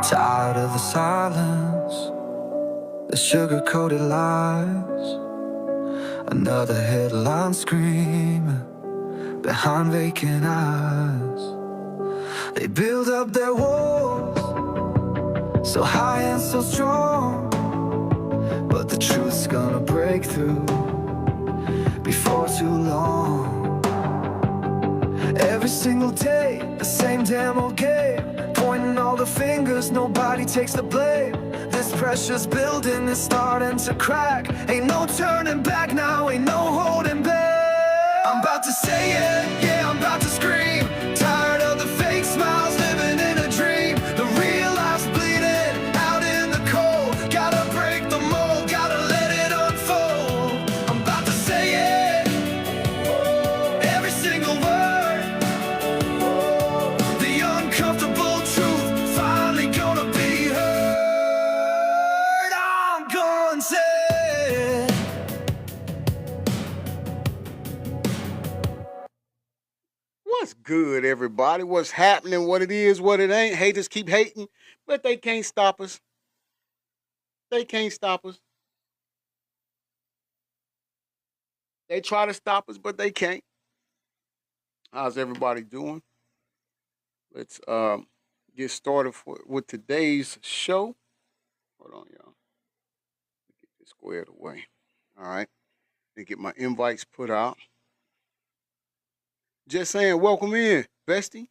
Tired of the silence, the sugar-coated lies. Another headline screaming behind vacant eyes. They build up their walls so high and so strong, but the truth's gonna break through before too long. Every single day, the same damn old game, pointing all the fingers, nobody takes the blame. This pressure's building is starting to crack. Ain't no turning back now, ain't no holding back. I'm about to say it, yeah, I'm about to scream. Tired of the fake smiles, living in a dream. The real life's bleeding out in the cold. Gotta break the mold, gotta let it unfold. I'm about to say it, every single word. The uncomfortable truth finally gonna be heard. I'm gonna say it. What's good, everybody? What's happening? What it is, what it ain't. Haters keep hating, but they can't stop us. They can't stop us. They try to stop us, but they can't. How's everybody doing? Let's get started with today's show. Hold on, y'all. Get this squared away. All right. And get my invites put out. Just saying, welcome in, bestie.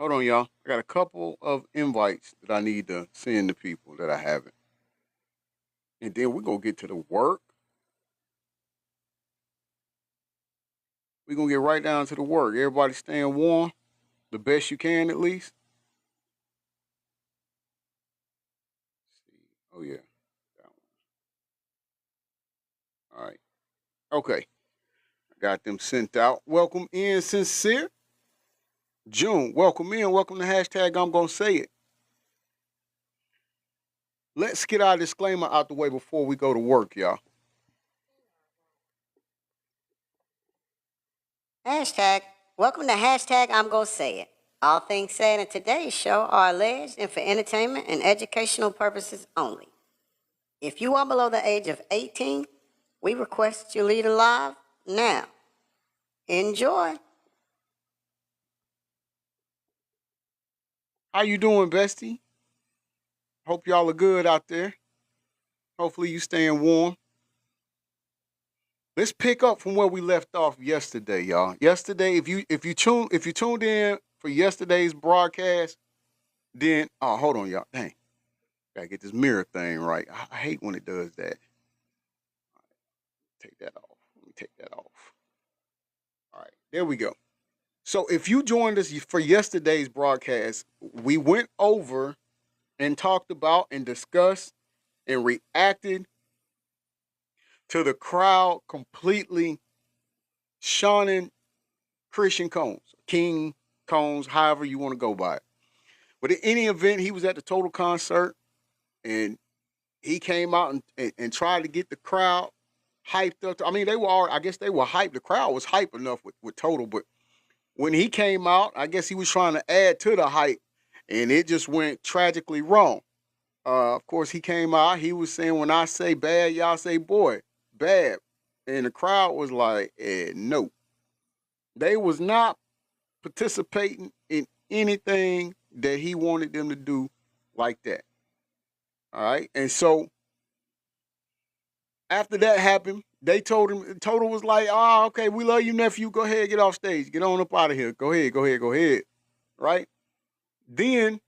Hold on, y'all. I got a couple of invites that I need to send to people that I haven't. And then we're going to get to the work. We're going to get right down to the work. Everybody staying warm, the best you can at least. Oh, yeah. That one. All right. Okay. I got them sent out. Welcome in, Sincere. June, welcome in. Welcome to hashtag I'm going to say it. Let's get our disclaimer out the way before we go to work, y'all. Hashtag, welcome to hashtag I'm gonna say it. All things said in today's show are alleged and for entertainment and educational purposes only. If you are below the age of 18, we request you leave alive now. Enjoy. How you doing, bestie? Hope y'all are good out there. Hopefully you staying warm. Let's pick up from where we left off yesterday, y'all. Yesterday, if you tuned in for yesterday's broadcast, then hold on, y'all. Dang, gotta get this mirror thing right. I hate when it does that. Take that off. Let me take that off. All right, there we go. So if you joined us for yesterday's broadcast, we went over and talked about and discussed and reacted to the crowd completely shunning Christian Combs, King Combs, however you want to go by it. But in any event, he was at the Total concert and he came out and tried to get the crowd hyped up. I mean, I guess they were hyped. The crowd was hype enough with Total, but when he came out, I guess he was trying to add to the hype and it just went tragically wrong. Of course, he came out, he was saying, when I say bad, y'all say boy, bad. And the crowd was like, no. They was not participating in anything that he wanted them to do like that. All right. And so after that happened, they told him, Total was like, okay, we love you, nephew. Go ahead, get off stage. Get on up out of here. Go ahead. Right? Then,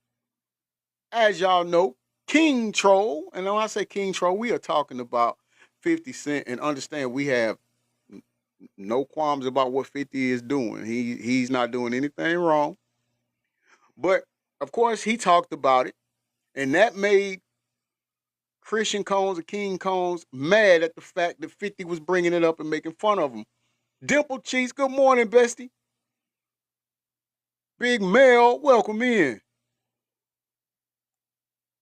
as y'all know, King Troll, and when I say King Troll, we are talking about 50 Cent, and understand we have no qualms about what 50 is doing. He's not doing anything wrong. But, of course, he talked about it, and that made Christian Combs and King Combs mad at the fact that 50 was bringing it up and making fun of him. Dimple Cheeks, good morning, bestie. Big Mel, welcome in.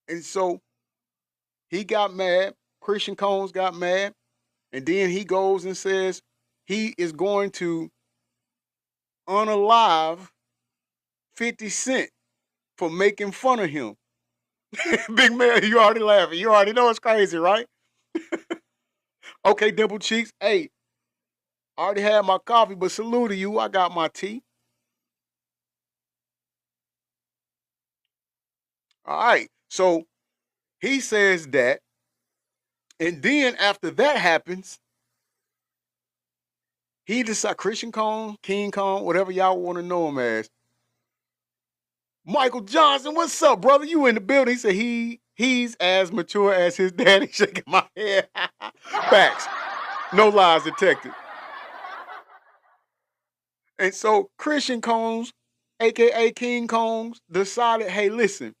And so he got mad. Christian Combs got mad. And then he goes and says he is going to unalive 50 Cent. for making fun of him. Big man, you already laughing. You already know it's crazy, right? Okay, Dimple Cheeks. Hey, I already had my coffee, but salute to you. I got my tea. All right. So he says that. And then after that happens, he decides, Christian Cone, King Cone, whatever y'all want to know him as. Michael Johnson, what's up, brother? You in the building. He said he's as mature as his daddy. Shaking my head. Facts. No lies detected. And so Christian Combs, aka King Combs, decided, hey, listen,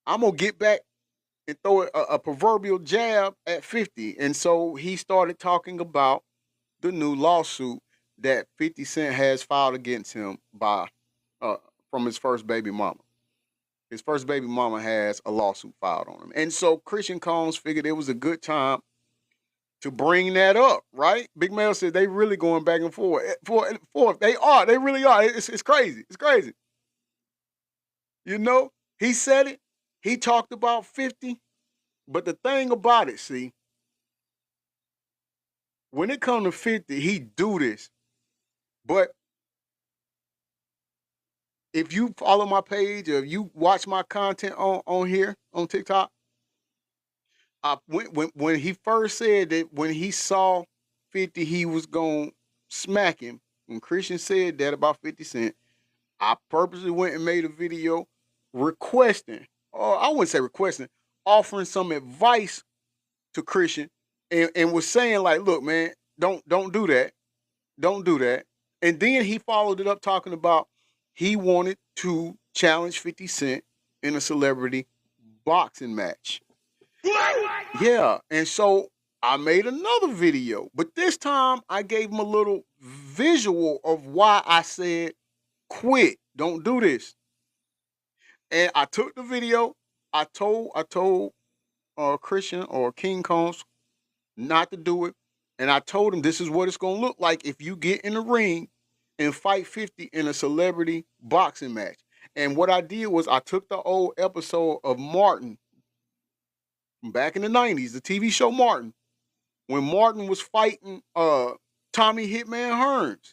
I'm gonna get back and throw a proverbial jab at 50. And so he started talking about the new lawsuit that 50 Cent has filed against him by from his first baby mama. His first baby mama has a lawsuit filed on him. And so Christian Combs figured it was a good time to bring that up, right? Big Mel said they really going back and forth. They really are. It's crazy. It's crazy. You know, he said it. He talked about 50. But the thing about it, see, when it comes to 50, he do this. But if you follow my page or if you watch my content on here on TikTok, when he first said that when he saw 50, he was gonna smack him. When Christian said that about 50 Cent, I purposely went and made a video requesting, or I wouldn't say requesting, offering some advice to Christian and was saying like, look, man, don't do that. Don't do that. And then he followed it up talking about he wanted to challenge 50 Cent in a celebrity boxing match. Yeah. And so I made another video, but this time I gave him a little visual of why I said, quit. Don't do this. And I took the video. I told Christian or King Combs not to do it. And I told him this is what it's gonna look like if you get in the ring and fight 50 in a celebrity boxing match. And what I did was I took the old episode of Martin from back in the 90s, the TV show Martin, when Martin was fighting Tommy Hitman Hearns.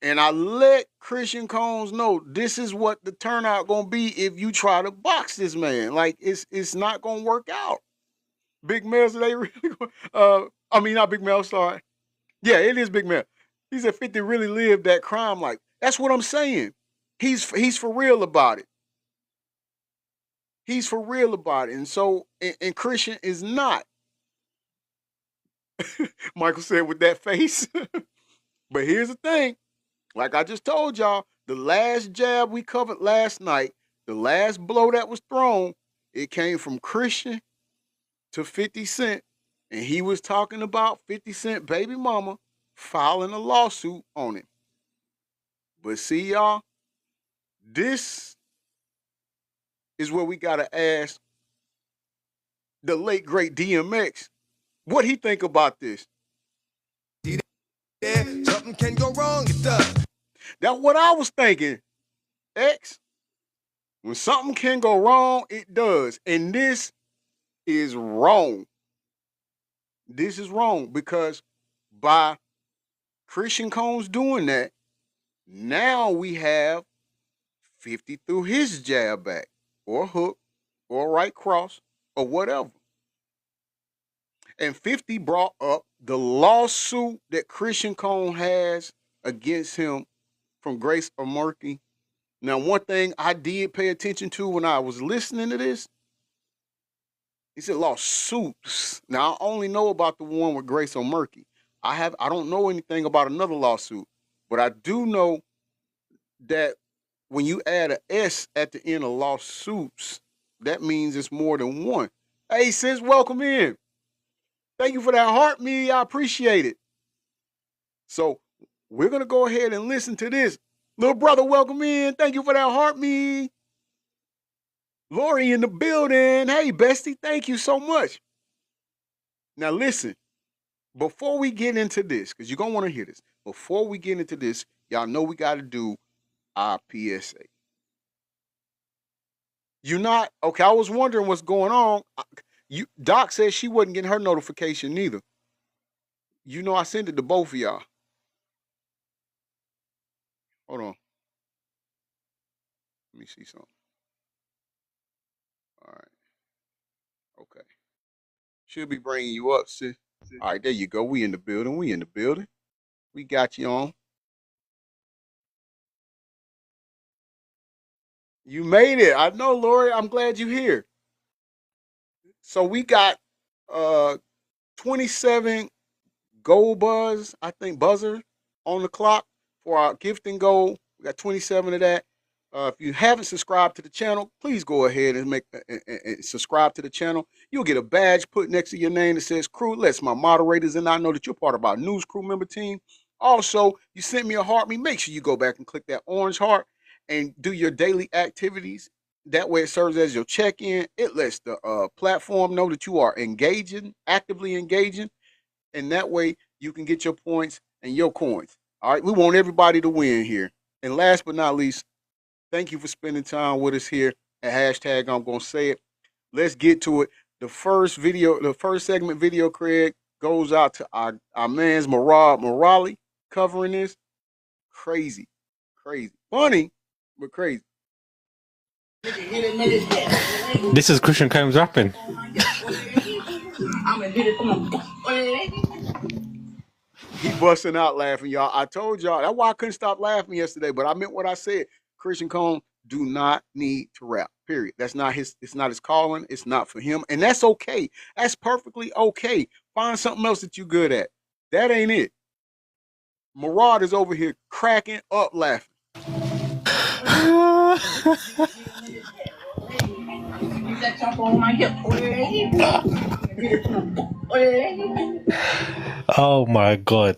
And I let Christian Combs know this is what the turnout gonna be if you try to box this man. Like it's not gonna work out. Big Mel, so they really I mean not Big Mel, sorry. Yeah, it is Big Mel. He said 50 really lived that crime. Like, that's what I'm saying. He's for real about it. He's for real about it. And so and Christian is not. Michael said with that face. But here's the thing. Like I just told y'all, the last jab we covered last night, the last blow that was thrown, it came from Christian to 50 Cent. And he was talking about 50 Cent baby mama filing a lawsuit on him. But see, y'all, this is where we gotta ask the late great DMX what he think about this. Yeah, something can go wrong, it does. That's what I was thinking. X, when something can go wrong, it does. And this is wrong. This is wrong because by Christian Combs doing that, now we have 50 through his jab back or hook or right cross or whatever. And 50 brought up the lawsuit that Christian Cone has against him from Grace O'Murphy. Now, one thing I did pay attention to when I was listening to this, he said lawsuits. Now, I only know about the one with Grace O'Murphy. I don't know anything about another lawsuit, but I do know that when you add an S at the end of lawsuits, that means it's more than one. Hey, sis, welcome in. Thank you for that heart, me. I appreciate it. So we're going to go ahead and listen to this. Little brother, welcome in. Thank you for that heart, me. Lori in the building. Hey, bestie, thank you so much. Now listen, before we get into this, because you're going to want to hear this, before we get into this, y'all know we got to do our PSA. You not okay? I was wondering what's going on. Doc said she wasn't getting her notification neither. You know, I sent it to both of y'all. Hold on. Let me see something. All right. Okay. She'll be bringing you up, sis. All right, there you go. We in the building. We in the building. We got you on. You made it. I know, Lori. I'm glad you're here. So we got 27 gold buzzer on the clock for our gifting goal. We got 27 of that. If you haven't subscribed to the channel, please go ahead and subscribe to the channel. You'll get a badge put next to your name that says crew. Lets my moderators and I know that you're part of our news crew member team. Also, you sent me a heart. Make sure you go back and click that orange heart and do your daily activities. That way it serves as your check-in. It lets the platform know that you are actively engaging. And that way you can get your points and your coins. All right, we want everybody to win here. And last but not least, thank you for spending time with us here at hashtag I'm gonna say it. Let's get to it. The first segment video, Craig, goes out to our man's Morali covering this. Crazy. Funny, but crazy. This is Christian Combs rapping. He busting out laughing, y'all. I told y'all that's why I couldn't stop laughing yesterday, but I meant what I said. Christian Combs do not need to rap. Period. It's not his calling. It's not for him. And that's okay. That's perfectly okay. Find something else that you're good at. That ain't it. Murad is over here cracking up laughing. Oh my God.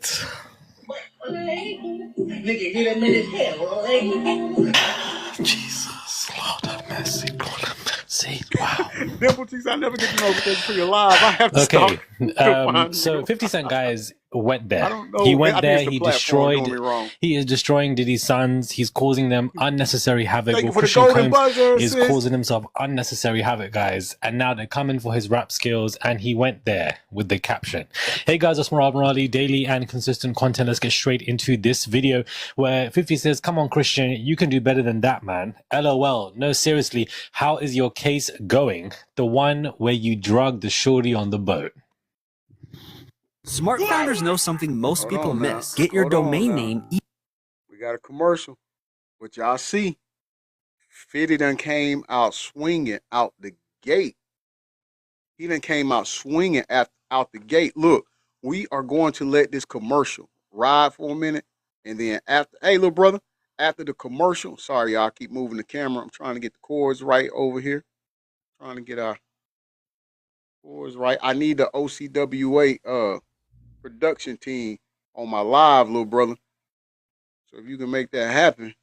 Jesus, Lord have mercy, Lord have mercy. Wow. Dimple Cheeks, I never get the notification for your live. I have to stop. Okay. So 50 Cent guys went there. I don't know. He went there. The he platform destroyed. He is destroying Diddy's sons. He's causing them unnecessary havoc. Thank you for Christian the golden Combs buzzer, is sis. causing himself unnecessary havoc, guys. And now they're coming for his rap skills. And he went there with the caption. Hey guys, it's Murad Morali. Daily and consistent content. Let's get straight into this video where 50 says, "Come on, Christian, you can do better than that, man. LOL. No, seriously. How is your case going? The one where you drugged the shorty on the boat." Smart founders know something most people miss. Get your domain name. We got a commercial, which y'all see. 50 done came out swinging out the gate. He done came out swinging out the gate. Look, we are going to let this commercial ride for a minute. And then after, hey, little brother, after the commercial, sorry, y'all, I keep moving the camera. I'm trying to get the cords right over here. Trying to get our cords right. I need the OCWA production team on my live, little brother. So if you can make that happen,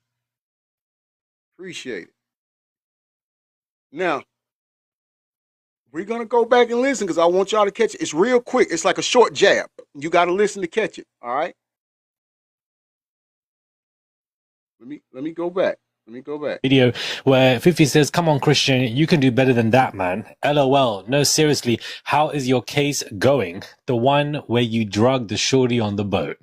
appreciate it. Now, we're going to go back and listen because I want y'all to catch it. It's real quick. It's like a short jab. You got to listen to catch it, all right? Let me go back. Video where 50 says, "Come on, Christian, you can do better than that, man. LOL. No, seriously. How is your case going? The one where you drugged the shorty on the boat."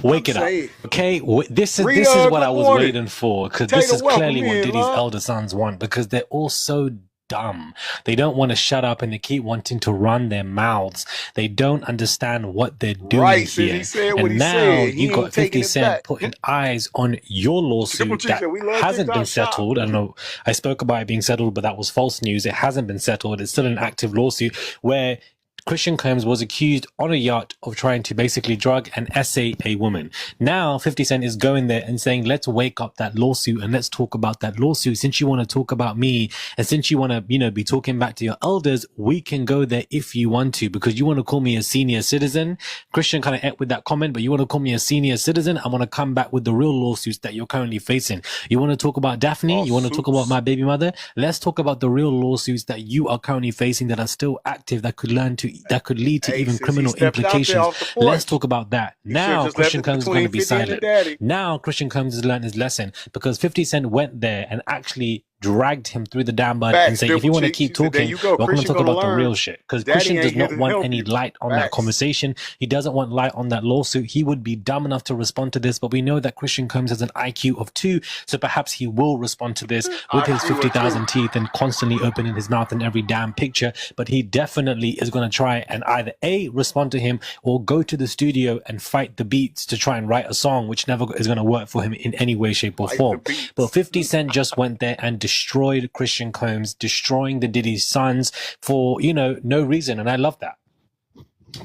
Wake it up, okay? This is what I was waiting for, because this is clearly what Diddy's elder sons want, because they're all so dumb. They don't want to shut up and they keep wanting to run their mouths. They don't understand what they're doing here. And now you got 50 Cent putting eyes on your lawsuit that hasn't been settled. I know I spoke about it being settled, but that was false news. It hasn't been settled. It's still an active lawsuit where Christian Combs was accused on a yacht of trying to basically drug and essay a woman. Now 50 Cent is going there and saying, let's wake up that lawsuit and let's talk about that lawsuit. Since you want to talk about me and since you want to, be talking back to your elders, we can go there if you want to, because you want to call me a senior citizen. Christian kind of ate with that comment, but you want to call me a senior citizen. I want to come back with the real lawsuits that you're currently facing. You want to talk about Daphne? You want to talk about my baby mother? Let's talk about the real lawsuits that you are currently facing that are still active, that could learn to lead to even criminal implications. Let's talk about that. Now Christian Combs is going to be silent. Now Christian Combs has learned his lesson because 50 Cent went there and actually dragged him through the damn mud and say, if you want to keep talking, we're going to talk about the real shit. Because Christian does not want any light on that conversation. He doesn't want light on that lawsuit. He would be dumb enough to respond to this, but we know that Christian Combs has an IQ of 2, so perhaps he will respond to this with his 50,000 teeth and constantly opening his mouth in every damn picture. But he definitely is going to try and either A, respond to him, or go to the studio and fight the beats to try and write a song, which never is going to work for him in any way, shape, or form. But 50 Cent just went there and destroyed Christian Combs, destroying the Diddy's sons for, no reason. And I love that.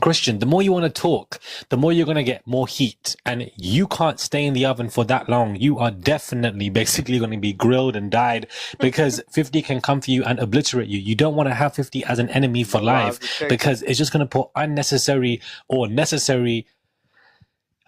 Christian, the more you want to talk, the more you're going to get more heat, and you can't stay in the oven for that long. You are definitely basically going to be grilled and dyed because 50 can come for you and obliterate you. You don't want to have 50 as an enemy for life because it's just going to put unnecessary or necessary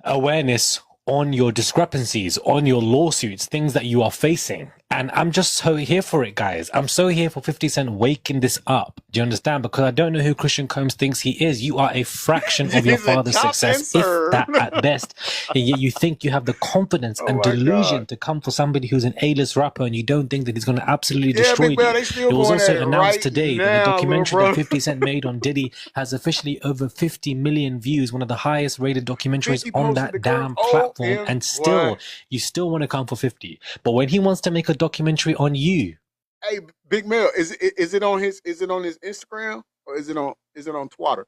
awareness on your discrepancies, on your lawsuits, things that you are facing. And I'm just so here for it, guys. I'm so here for 50 Cent waking this up. Do you understand? Because I don't know who Christian Combs thinks he is. You are a fraction of your father's success, if that at best. And yet you think you have the confidence and delusion to come for somebody who's an A-list rapper and you don't think that he's going to absolutely destroy you. It was also announced today that the documentary that 50 Cent made on Diddy has officially over 50 million views, one of the highest rated documentaries on that damn platform. And still, you still want to come for 50. But when he wants to make a documentary on you. Hey, Big Mel, is it on his Instagram or is it on Twitter?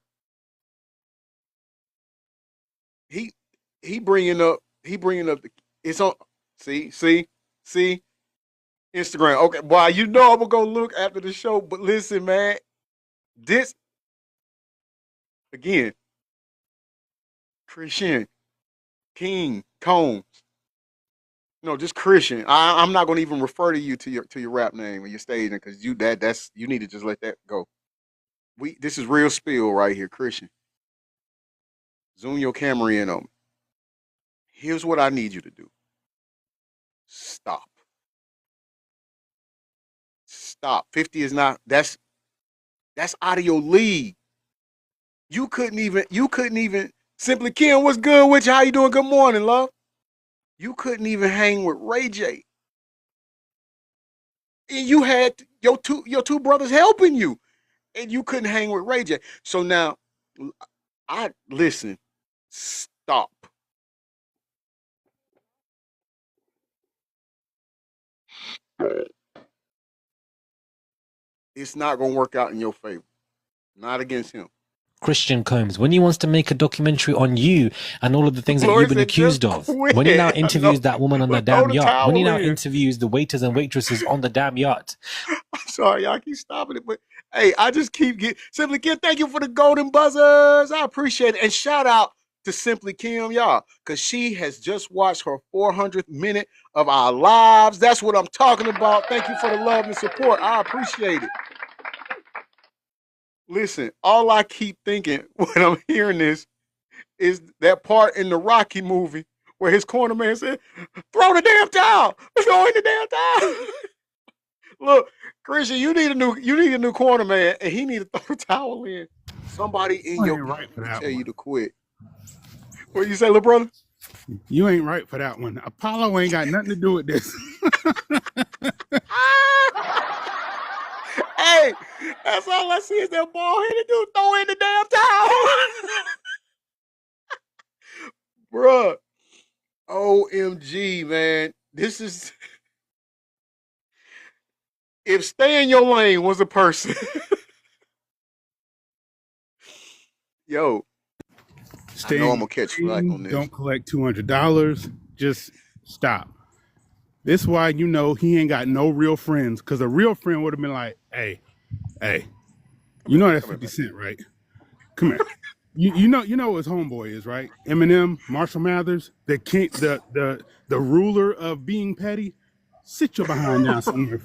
He bringing up it's on see Instagram. Okay, boy, I'm gonna go look after the show. But listen, man, this again, Christian King Combs. No, just Christian. I'm not going to even refer to you to your rap name or your stage name because you need to just let that go. This is real spill right here, Christian. Zoom your camera in on me. Here's what I need you to do. Stop. 50 is not. That's out of your league. You couldn't even. Simply Kim, what's good with you? How you doing? Good morning, love. You couldn't even hang with Ray J. And you had your two brothers helping you. And you couldn't hang with Ray J. So now, listen, stop. It's not going to work out in your favor. Not against him. Christian Combs, when he wants to make a documentary on you and all of the things that you've been accused of, when he now interviews that woman on the damn yacht, when he now interviews the waiters and waitresses on the damn yacht. I'm sorry, y'all keep stopping it, but hey, I just keep getting Simply Kim. Thank you for the golden buzzers. I appreciate it. And shout out to Simply Kim, y'all, because she has just watched her 400th minute of our lives. That's what I'm talking about. Thank you for the love and support. I appreciate it. Listen, all I keep thinking when I'm hearing this is that part in the Rocky movie where his corner man said, throw the damn towel. Throw in the damn towel. Look, Christian, you need a new corner man, and he need to throw the towel in. Somebody in your right for that tell you to quit. What you say, little brother? You ain't right for that one. Apollo ain't got nothing to do with this. Hey, that's all I see is that ball headed dude throw in the damn towel. Bruh. OMG, man. This is if stay in your lane was a person. Yo. Stay I know I'm gonna catch flack on this. Don't collect $200. Just stop. This is why he ain't got no real friends. Because a real friend would have been like, hey, you know that's 50 Cent, right? Come here. you know what his homeboy is, right? Eminem, Marshall Mathers, the king, the ruler of being petty. Sit your behind down somewhere.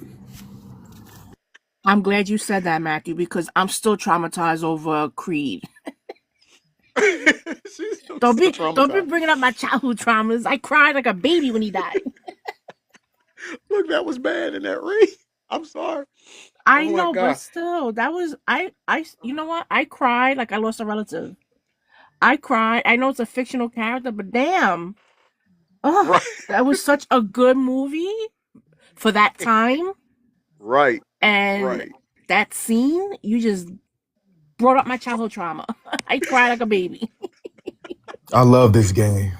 I'm glad you said that, Matthew, because I'm still traumatized over CRED. Don't be bringing up my childhood traumas. I cried like a baby when he died. Look, that was bad in that ring. I'm sorry. I Oh my know, but God. still, that was you know what? I cried like I lost a relative. I cried. I know it's a fictional character, but damn. Oh, Right. that was such a good movie for that time. Right. And Right. that scene, you just brought up my childhood trauma. I cried like a baby. I love this game.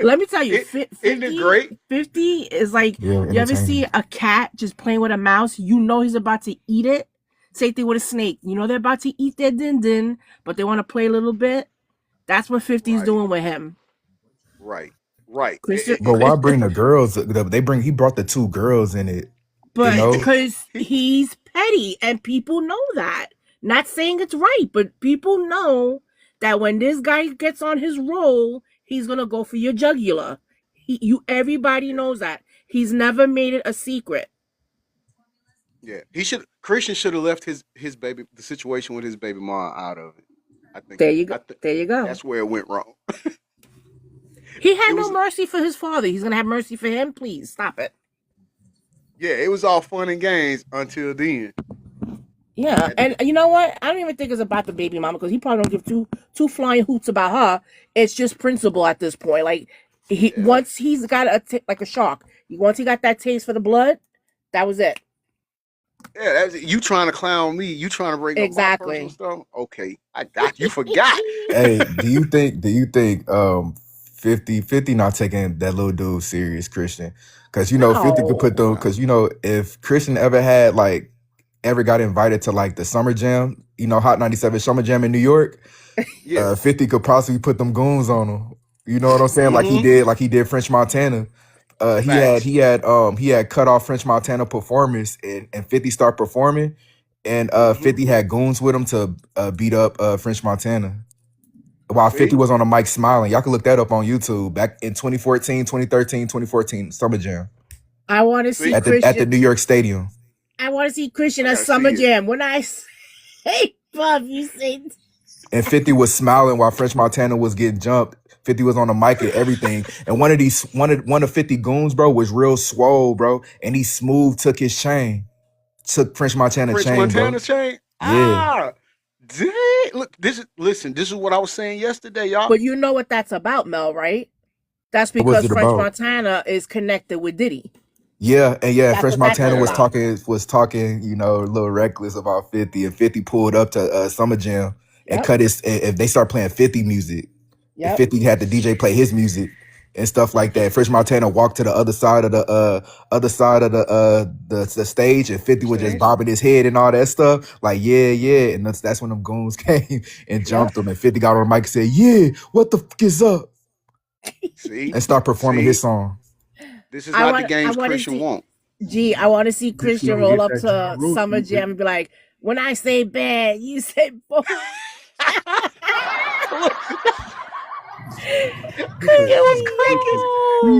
Let me tell you, Isn't it great? 50 is like, Yeah, you ever entertaining. see a cat just playing with a mouse? You know he's about to eat it. Same thing with a snake. You know they're about to eat their din din, but they want to play a little bit. That's what 50 is Right. doing with him. Right. Right. Christian, But why bring the girls? He brought the two girls in it. You but know, because he he's petty and people know that. Not saying it's right, but people know that when this guy gets on his roll, he's gonna go for your jugular. Everybody yeah. knows that. He's never made it a secret. Yeah. Christian should have left the situation with his baby mom out of it. I think There you go. I think There you go. that's where it went wrong. He It had no was mercy for his father. He's gonna have mercy for him. Please stop it. yeah, it was all fun and games until then. Yeah, At the, and you know what? I don't even think it's about the baby mama because he probably don't give two flying hoots about her. It's just principle at this point. Like yeah. once he's got like a shark. Once he got that taste for the blood, that was it. Yeah, you trying to clown me. You trying to bring up my personal Exactly. stuff. Okay. I got you. Forgot. hey, do you think 50 not taking that little dude serious, Christian? Because 50 could put No. them. Because if Christian ever had ever got invited to the summer jam, Hot 97 summer jam in New York, Yeah. 50 could possibly put them goons on him. You know what I'm saying? Mm-hmm. Like he did French Montana. He had Facts. he had cut off French Montana performance, and 50 start performing, and Mm-hmm. 50 had goons with him to beat up French Montana while 50 See? was on the mic smiling. Y'all can look that up on YouTube back in 2014, 2013, 2014 Summer Jam I want to see See? at the Christian. New York Stadium. I want to see Christian I at gotta Summer see it. Jam. When I say, Bob, you say And 50 was smiling while French Montana was getting jumped. 50 was on the mic and everything. And one of 50 goons, bro, was real swole, bro. And he smooth took his chain. Took French Montana French chain, bro. Montana chain. Yeah. Dang. Look, this is what I was saying yesterday, y'all. but you know what that's about, Mel, right? That's What was because it French about? Montana is connected with Diddy. Yeah, and yeah, That's French what that's Montana all Yeah. about. was talking, a little reckless about 50, and 50 pulled up to Summer Jam and Yep. cut his. If they start playing 50 music, if Yep. 50 had the DJ play his music and stuff like that, French Montana walked to the other side of the stage, and 50 was just Stage. bobbing his head and all that stuff, like yeah, and that's when them goons came and Yep. jumped him, and 50 got on the mic and said, "Yeah, what the fuck is up?" See? and start performing his See? song. This is not the I games want to Christian see. want. Gee, I want to see Just Christian gonna roll get up that Ja to Rule Summer music. Jam and be like, "When I say bad, you say boy." It was clicking.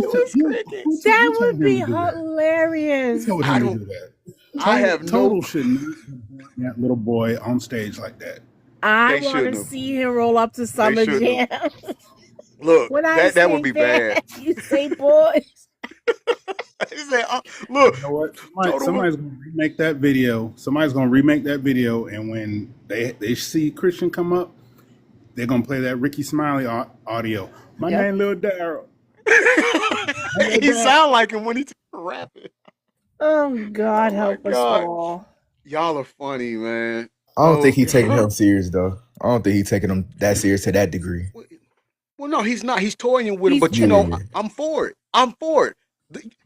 It was clicking. That Who would told him be to do that? Who hilarious. told I him to don't. do that? I have no. Total should not have brought that little boy on stage like that. I They want to shouldn't have. see him roll up to They Summer shouldn't have. Jam. Look, When I that would say be bad. bad, you say boys. He said, "Look, You know what? total." Somebody's gonna remake that video. Somebody's gonna remake that video, and when they see Christian come up, they're gonna play that Ricky Smiley audio. My Yep. name Lil Daryl. He sound like him when he rapping. Oh God, Oh my help us god, all. y'all are funny, man. I don't think Oh he taking god. him serious though. I don't think he taking him that serious to that degree. Well, no, he's not. He's toying with him, He's but Yeah. I'm for it. I'm for it.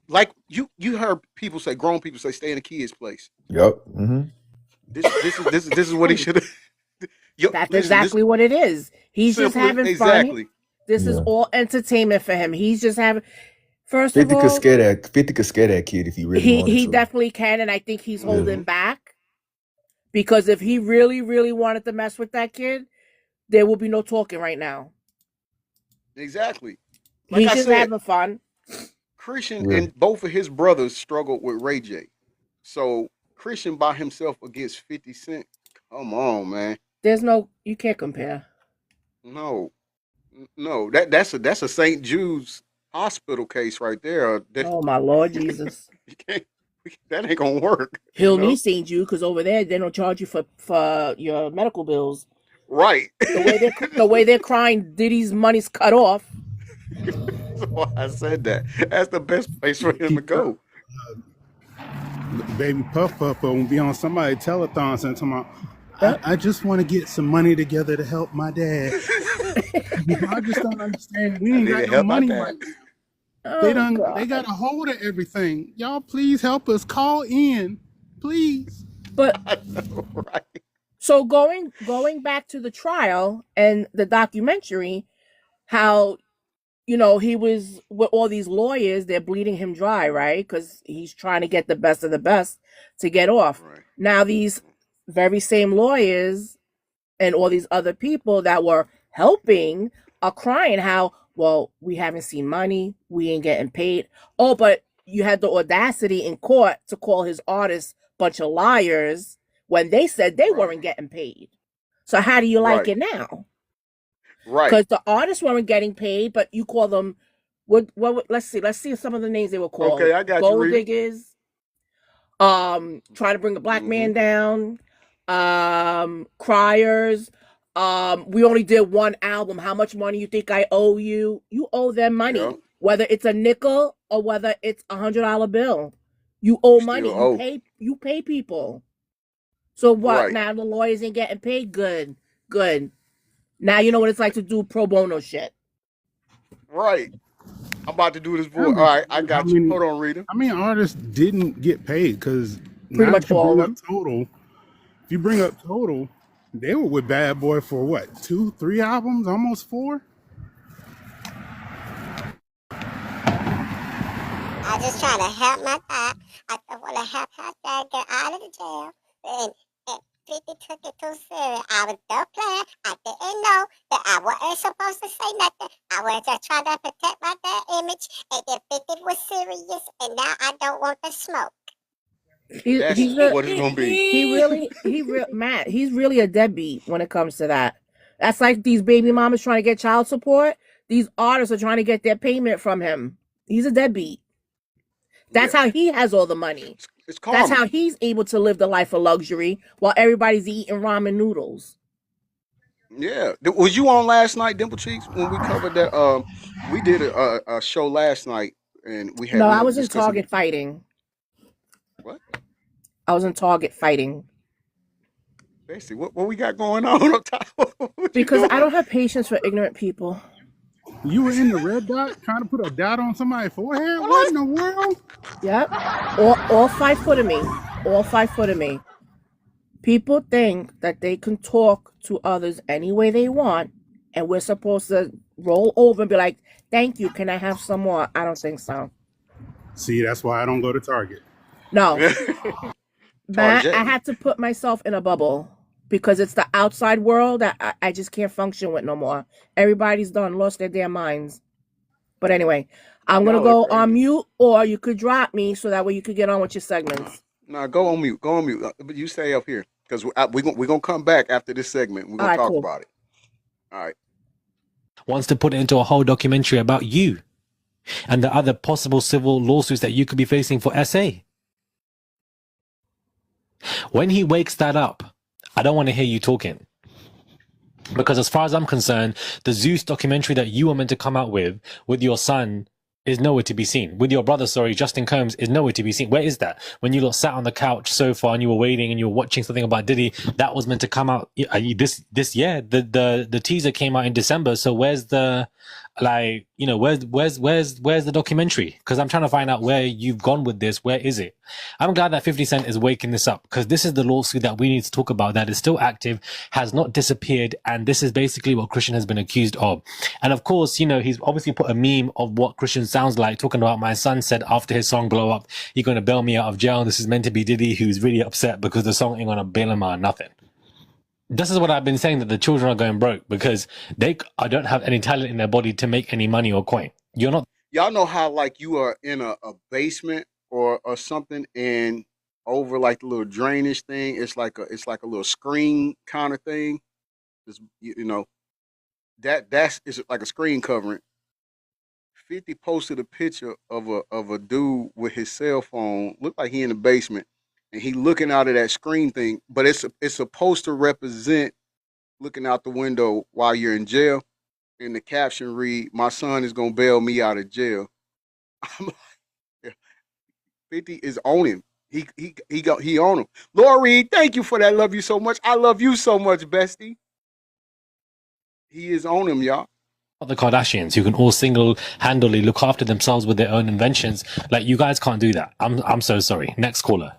Like you heard people say, grown people say, stay in a kid's place. Yup. Mm-hmm. This is what he should have. That's Listen, this exactly what it is. He's just simply having fun. exactly. This is Yeah. all entertainment for him. He's just having. First of 50 could all, scare that 50 could scare that kid if he really wanted he to. definitely can, and I think he's Yeah. holding back because if he really, really wanted to mess with that kid, there will be no talking right now. Exactly. Like He's I just said, having fun. Christian Yeah. and both of his brothers struggled with Ray J. So Christian by himself against 50 Cent. Come on, man. You can't compare. No. No. That's a St. Jude's hospital case right there. Oh my Lord Jesus. We can't That ain't gonna work. He'll need St. Jude because over there they don't charge you for your medical bills. Right. The way they're crying, Diddy's money's cut off. That's why I said that. That's the best place for him to go. Baby Puff will be on somebody's telethon saying, I just want to get some money together to help my dad. I just don't understand. We ain't got no money right now. They got a hold of everything. Y'all please help us. Call in. Please. But right. So going back to the trial and the documentary, how he was with all these lawyers, they're bleeding him dry, right? Because he's trying to get the best of the best to get off. Right. Now these very same lawyers and all these other people that were helping are crying how, well, we haven't seen money, we ain't getting paid. Oh, but you had the audacity in court to call his artists a bunch of liars when they said they weren't getting paid. So how do you like it now? Right. Because the artists weren't getting paid, but you call them what let's see some of the names they were called. Okay, I got Gold you. diggers, trying to bring a black man down, criers. We only did one album. How much money you think I owe you? You owe them money. Whether it's a nickel or whether it's $100 bill. You owe money. You pay people. So what? Right. Now the lawyers ain't getting paid? Good. Now you know what it's like to do pro bono shit. Right. I'm about to do this voice. All right, I got you. Hold on, Rita. Artists didn't get paid because pretty much all of them. If you bring up total, they were with Bad Boy for what? 2-3 albums, almost 4. I just trying to help my dad. I want to help her dad get out of the jail. And 50 took it too serious. I was the player. I didn't know that I wasn't supposed to say nothing. I was just trying to protect my dad image. And then 50 was serious. And now I don't want the smoke. That's what it's gonna be. Matt, he's really a deadbeat when it comes to that. That's like these baby mamas trying to get child support. These artists are trying to get their payment from him. He's a deadbeat. That's how he has all the money. That's how he's able to live the life of luxury while everybody's eating ramen noodles. Yeah. Was you on last night, Dimple Cheeks, when we covered that? We did a show last night, and we had. No, I was in Target fighting. What? I was in Target fighting. Basically, what we got going on up top? Because I don't have patience for ignorant people. You were in the red dot trying to put a dot on somebody's forehead? What in the world? Yep. All 5 foot of me. All 5 foot of me. People think that they can talk to others any way they want, and we're supposed to roll over and be like, thank you, can I have some more? I don't think so. See, that's why I don't go to Target. No. Matt, I had to put myself in a bubble. Because it's the outside world that I just can't function with no more. Everybody's lost their damn minds. But anyway, I'm going to go on mute, or you could drop me so that way you could get on with your segments. No, go on mute. But you stay up here because we're going to come back after this segment. We're going to talk about it. All right. Wants to put it into a whole documentary about you and the other possible civil lawsuits that you could be facing for SA. When he wakes that up, I don't want to hear you talking. Because as far as I'm concerned, the Zeus documentary that you were meant to come out with your son is nowhere to be seen. With your brother, Justin Combs, is nowhere to be seen. Where is that? When you lot sat on the couch sofa and you were waiting and you were watching something about Diddy, that was meant to come out this year. The teaser came out in December. So where's the where's the documentary? Because I'm trying to find out where you've gone with this. Where is it? I'm glad that 50 Cent is waking this up, because this is the lawsuit that we need to talk about that is still active, has not disappeared, and this is basically what Christian has been accused of. And of course, he's obviously put a meme of what Christian sounds like, talking about my son said after his song blow up, you're going to bail me out of jail. This is meant to be Diddy, who's really upset because the song ain't going to bail him out of nothing. This is what I've been saying, that the children are going broke because they don't have any talent in their body to make any money or coin. You're not. Y'all know how you are in a basement or something, and over the little drainage thing, it's like a little screen kind of thing. It's, that's like a screen covering. 50 posted a picture of a dude with his cell phone. Looked like he in the basement, and he looking out of that screen thing. But it's supposed to represent looking out the window while you're in jail. And the caption read, "My son is gonna bail me out of jail." I'm like, 50 is on him. He on him. Lori, thank you for that. Love you so much. I love you so much, bestie. He is on him, y'all. The Kardashians, who can all single-handedly look after themselves with their own inventions. Like, you guys can't do that. I'm so sorry. Next caller.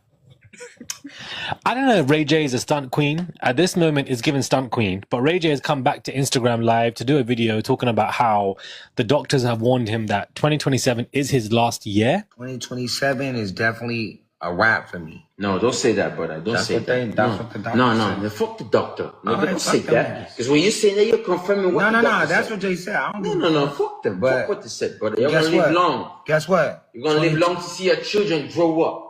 I don't know if Ray J is a stunt queen. At this moment, it's given stunt queen. But Ray J has come back to Instagram Live to do a video talking about how the doctors have warned him that 2027 is his last year. 2027 is definitely a wrap for me. No, don't say that, brother. Don't say that. That's what the doctor No, said. fuck the doctor. No, Alright, don't fuck say them that. niggas. Because when you say that, you're confirming what the doctor No, that's said. what Jay said. I don't give a No, fuck. fuck them. But Fuck what they said, brother. You're guess gonna live what? long. Guess what? You're gonna live long to see your children grow up.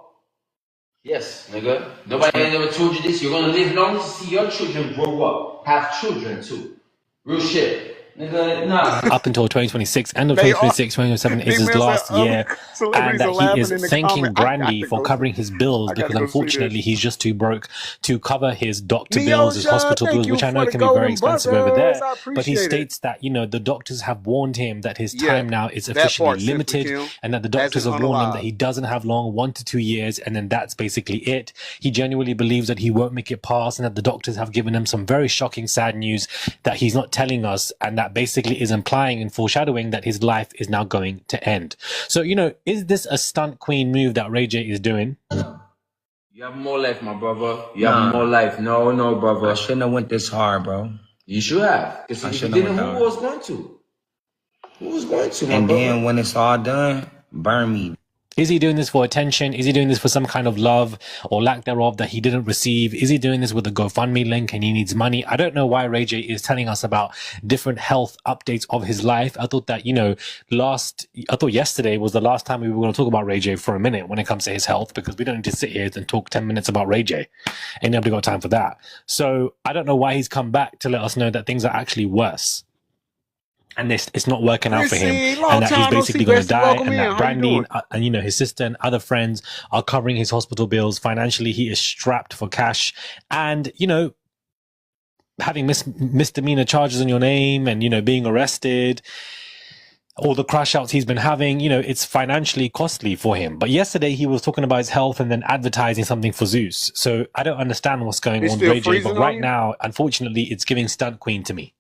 Yes, nigga. Nobody ain't never told you this. You're gonna live long to see your children grow up. Have children too. Real shit. Nigga, nah. Up until 2026, end of 2026, 2027 is his last year, and that he is thanking Brandy for covering his bills because unfortunately he's just too broke to cover his doctor bills, his hospital bills, which I know can be very expensive over there. But he states that, you know, the doctors have warned him that his time now is officially limited, and that the doctors have warned him that he doesn't have long, 1 to 2 years, and then that's basically it. He genuinely believes that he won't make it past, and that the doctors have given him some very shocking, sad news that he's not telling us, and that basically is implying and foreshadowing that his life is now going to end. So, you know, is this a stunt queen move that Ray J is doing? You have more life, my brother. You have more life. No, brother. I shouldn't have went this hard, bro. You should have. Because if you didn't, who was going to? Who was going to, my And brother? then when it's all done, burn me. Is he doing this for attention? Is he doing this for some kind of love or lack thereof that he didn't receive? Is he doing this with a GoFundMe link and he needs money? I don't know why Ray J is telling us about different health updates of his life. I thought that, you know, I thought yesterday was the last time we were going to talk about Ray J for a minute when it comes to his health, because we don't need to sit here and talk 10 minutes about Ray J. Ain't nobody got time for that. So I don't know why he's come back to let us know that things are actually worse. And it's not working out for him, and that he's basically going to die, and that Brandy and you know, his sister and other friends are covering his hospital bills. Financially, he is strapped for cash, and you know, having misdemeanor charges on your name, and you know, being arrested, all the crash outs he's been having, you know, it's financially costly for him. But yesterday he was talking about his health and then advertising something for Zeus. So I don't understand what's going on with Ray J, but right now, unfortunately, it's giving stunt queen to me.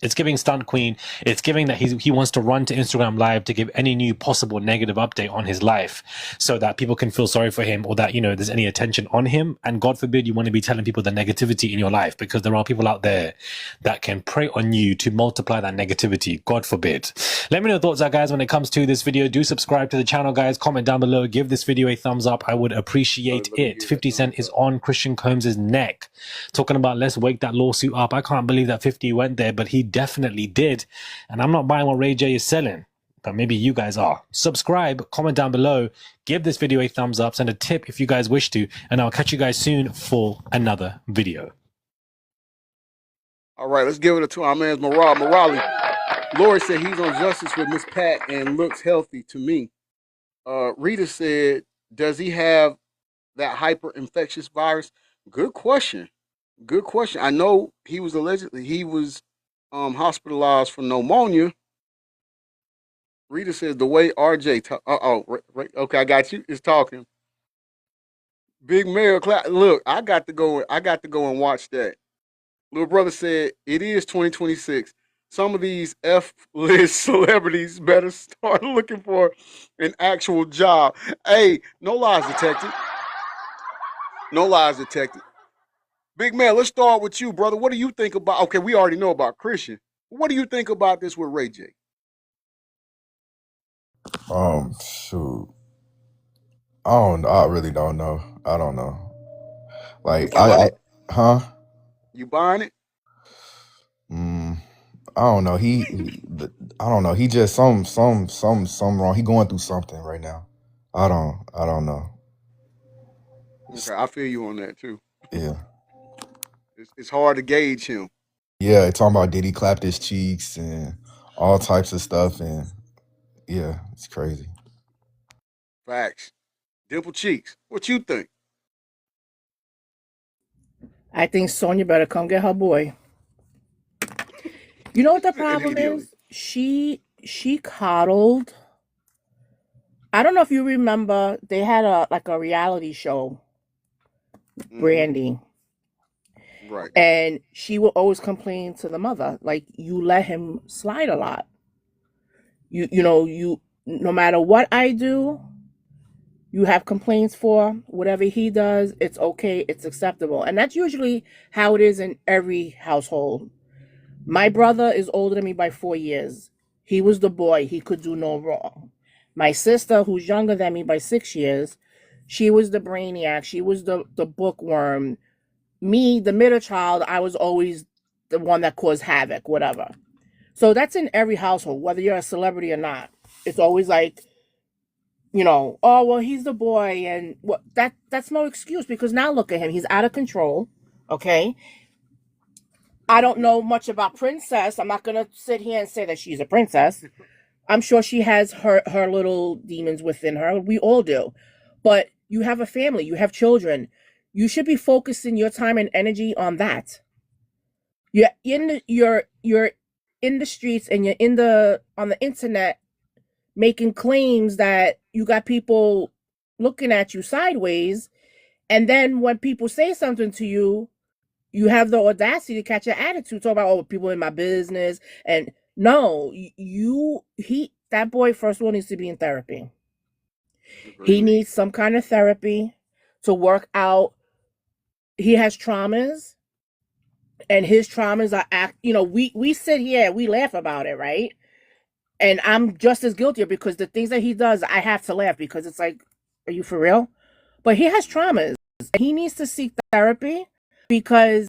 It's giving stunt queen. It's giving that he wants to run to Instagram Live to give any new possible negative update on his life so that people can feel sorry for him, or that, you know, there's any attention on him. And God forbid you want to be telling people the negativity in your life, because there are people out there that can prey on you to multiply that negativity. God forbid. Let me know your thoughts, guys, when it comes to this video. Do subscribe to the channel, guys. Comment down below. Give this video a thumbs up. I would appreciate it. 50 Cent is on Christian Combs' neck, talking about let's wake that lawsuit up. I can't believe that 50 went there, but he definitely did. And I'm not buying what Ray J is selling, but maybe you guys are. Subscribe, comment down below, give this video a thumbs up, send a tip if you guys wish to, and I'll catch you guys soon for another video. All right, let's give it to our man Morale. Lori said he's on Justice with Miss Pat and looks healthy to me. Rita said, does he have that hyper-infectious virus? Good question. I know he was hospitalized for pneumonia. Rita says the way RJ okay, I got you. Is talking. Big Mayor look, I got to go and watch that. Little brother said it is 2026. Some of these F-list celebrities better start looking for an actual job. Hey, no lies detected. No lies detected. Big man, let's start with you, brother. What do you think about? Okay, we already know about Christian. What do you think about this with Ray J? Shoot. I really don't know. I don't know. Like, You buying it? I don't know. I don't know. He just some wrong. He going through something right now. I don't know. Okay, I feel you on that too. Yeah. It's hard to gauge him. Yeah, talking about did he clapped his cheeks and all types of stuff, and Yeah, it's crazy. Facts. Dimple Cheeks, what you think? I think Sonya better come get her boy. You know what the problem is? She coddled. I don't know if you remember, they had a reality show, Brandy. Right. And she would always complain to the mother, like, you let him slide a lot. You know, no matter what I do, you have complaints for. Whatever he does, it's okay, it's acceptable. And that's usually how it is in every household. My brother is older than me by 4 years. He was the boy. He could do no wrong. My sister, who's younger than me by 6 years, she was the brainiac. She was the bookworm. Me, the middle child, I was always the one that caused havoc, whatever. So that's in every household, whether you're a celebrity or not. It's always like, oh, well, he's the boy. And that's no excuse, because now look at him. He's out of control. Okay. I don't know much about Princess. I'm not going to sit here and say that she's a princess. I'm sure she has her little demons within her. We all do. But you have a family. You have children. You should be focusing your time and energy on that. You're in the streets, and you're on the internet making claims that you got people looking at you sideways. And then when people say something to you, you have the audacity to catch an attitude, talk about, people in my business. And no, that boy, first of all, needs to be in therapy. He needs some kind of therapy to work out. He has traumas, and his traumas are we sit here, we laugh about it, right? And I'm just as guilty, because the things that he does, I have to laugh, because it's like, are you for real? But he has traumas. He needs to seek therapy, because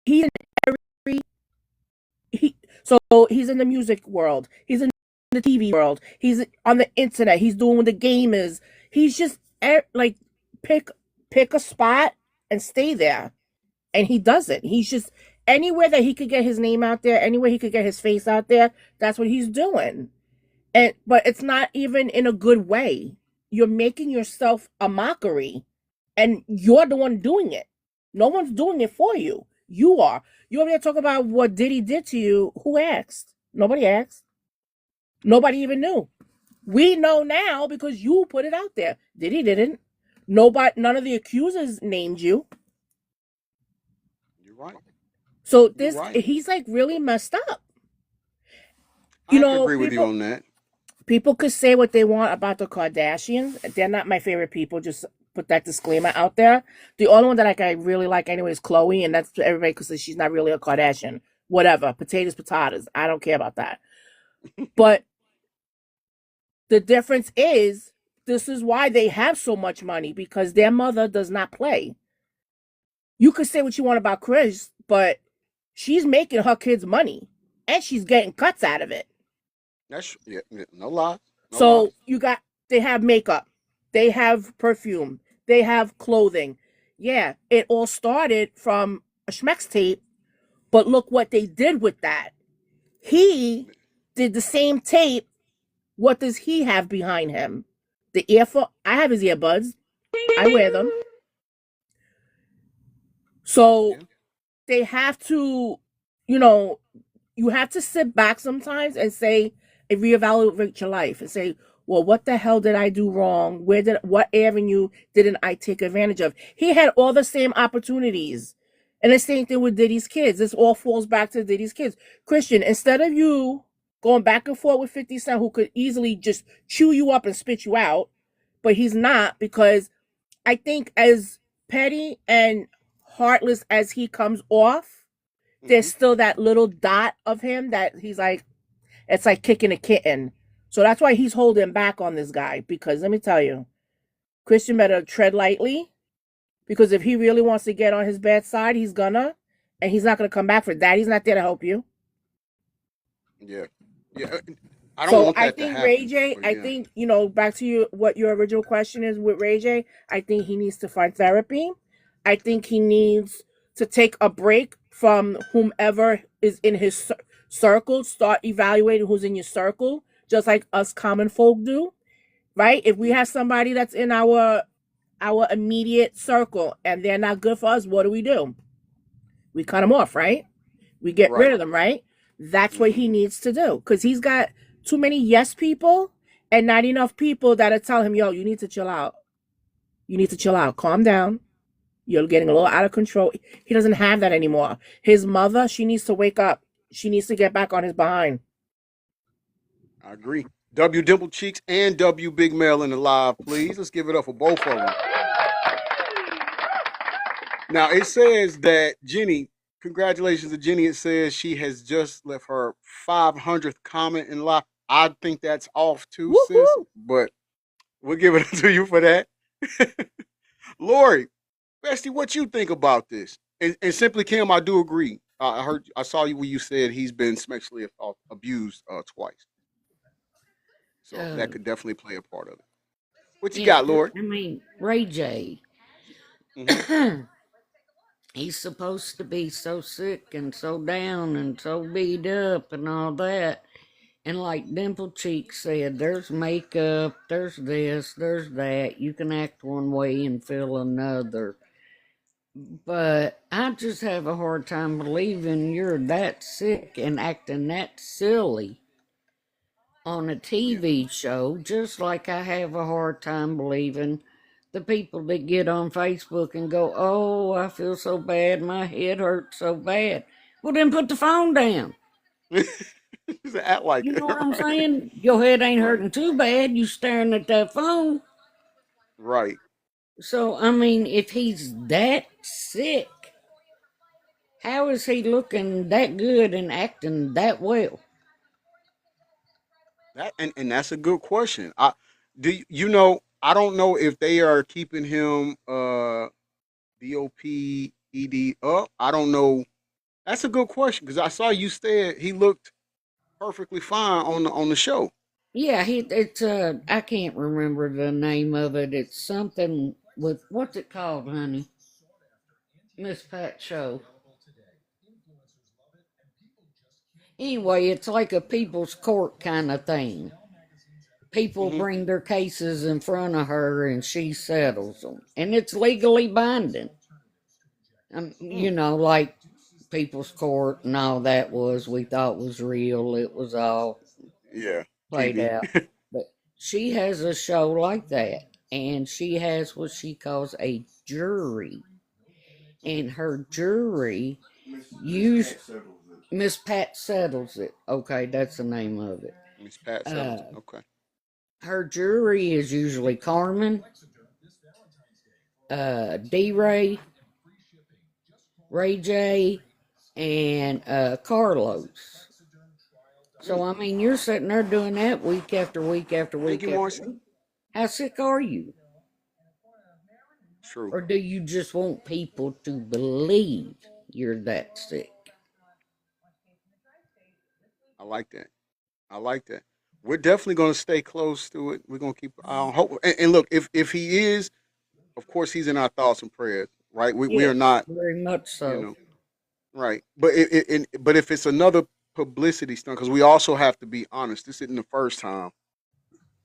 he's in the music world. He's in the TV world. He's on the internet. He's doing with the gamers. He's just like, pick a spot and stay there. And he doesn't. He's just anywhere that he could get his name out there, anywhere he could get his face out there, that's what he's doing. But it's not even in a good way. You're making yourself a mockery, and you're the one doing it. No one's doing it for you. You are. You over there talking about what Diddy did to you. Who asked? Nobody asked. Nobody even knew. We know now because you put it out there. Diddy didn't. None of the accusers named you. You're right. So he's like really messed up. I have to agree with you on that. People could say what they want about the Kardashians. They're not my favorite people. Just put that disclaimer out there. The only one that I really like anyway is Khloe, and that's everybody because she's not really a Kardashian. Whatever. Potatoes. I don't care about that. But the difference is, this is why they have so much money, because their mother does not play. You could say what you want about Chris, but she's making her kids money, and she's getting cuts out of it. That's no lie. So they have makeup, they have perfume, they have clothing. Yeah, it all started from a Schmeck's tape, but look what they did with that. He did the same tape. What does he have behind him? The earphone. I have his earbuds. I wear them. So they have to, you have to sit back sometimes and reevaluate your life and say, well, what the hell did I do wrong? What avenue didn't I take advantage of? He had all the same opportunities. And the same thing with Diddy's kids. This all falls back to Diddy's kids. Christian, instead of you going back and forth with 50 Cent, who could easily just chew you up and spit you out, but he's not, because I think as petty and heartless as he comes off, there's still that little dot of him that he's like, it's like kicking a kitten. So that's why he's holding back on this guy, because let me tell you, Christian better tread lightly, because if he really wants to get on his bad side, he's gonna, and he's not gonna come back for that. He's not there to help you. Yeah. I don't want that to happen. Ray J, I think, back to what your original question is with Ray J, I think he needs to find therapy. I think he needs to take a break from whomever is in his circle. Start evaluating who's in your circle, just like us common folk do, right? If we have somebody that's in our immediate circle and they're not good for us, what do? We cut them off, right? We get rid of them, right? That's what he needs to do because he's got too many yes people and not enough people that'll tell him, yo, you need to chill out. You need to chill out. Calm down. You're getting a little out of control. He doesn't have that anymore. His mother, she needs to wake up. She needs to get back on his behind. I agree. W Dimple Cheeks and W Big Mel in the live, please. Let's give it up for both of them. Now, it says that Jenny, congratulations to Jenny. It says she has just left her 500th comment in live. I think that's off too, sis, but we'll give it to you for that. Lori, Bestie, what you think about this? And Simply Kim, I do agree. I saw you when you said he's been sexually abused twice. So that could definitely play a part of it. What you got, Lord? I mean, Ray J. He's supposed to be so sick and so down and so beat up and all that. And like Dimple Cheek said, there's makeup, there's this, there's that. You can act one way and feel another. But I just have a hard time believing you're that sick and acting that silly on a TV show, just like I have a hard time believing the people that get on Facebook and go, oh, I feel so bad, my head hurts so bad. Well, then put the phone down. Act like you know what I'm saying? Your head ain't hurting too bad. You staring at that phone. Right. So, I mean, if he's that sick, how is he looking that good and acting that well? That and that's a good question. I don't know if they are keeping him DOPED up. I don't know. That's a good question because I saw you said he looked perfectly fine on the show. Yeah, it's I can't remember the name of it. It's something with what's it called, honey? Miss Pat show. Anyway, it's like a people's court kind of thing. People bring their cases in front of her and she settles them. And it's legally binding. You know, like people's court and all that we thought was real. It was all played TV. out. But she has a show like that. And she has what she calls a jury. And her jury Miss Pat settles it. Okay, that's the name of it. Miss Pat settles it. Okay. Her jury is usually Carmen, D-Ray, Ray J, and Carlos. So, I mean, you're sitting there doing that week after week after week after week. How sick are you? True. Or do you just want people to believe you're that sick? I like that. We're definitely going to stay close to it. We're going to keep hope. And look, if he is, of course, he's in our thoughts and prayers, right? We are not very much so. You know, right. But but if it's another publicity stunt, because we also have to be honest, this isn't the first time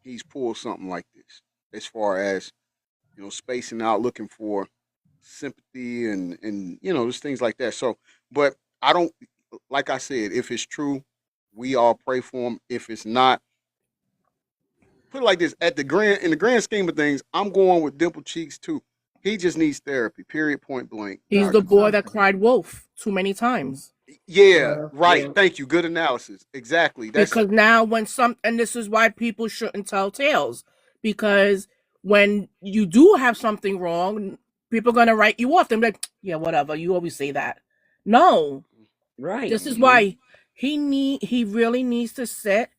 he's pulled something like this, as far as spacing out, looking for sympathy and just things like that. So, but I don't, like I said, if it's true, we all pray for him. If it's not, put it like this: in the grand scheme of things, I'm going with Dimple Cheeks too. He just needs therapy. Period. Point blank. He's the boy that cried wolf too many times. Yeah, right. Yeah. Thank you. Good analysis. Exactly. Because now and this is why people shouldn't tell tales, because when you do have something wrong, people are gonna write you off. They're like, yeah, whatever. You always say that. No, right. This is why he really needs to sit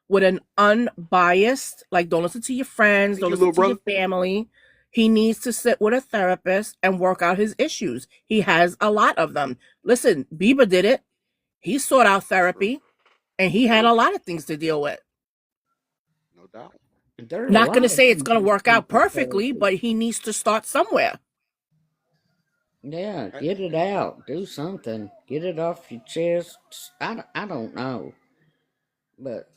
with an unbiased, like, don't listen to your friends, don't listen to your family. He needs to sit with a therapist and work out his issues. He has a lot of them. Listen, Bieber did it. He sought out therapy, and he had a lot of things to deal with. No doubt. Not going to say it's going to work out perfectly, but he needs to start somewhere. Yeah, get it out. Do something. Get it off your chest. I don't know. But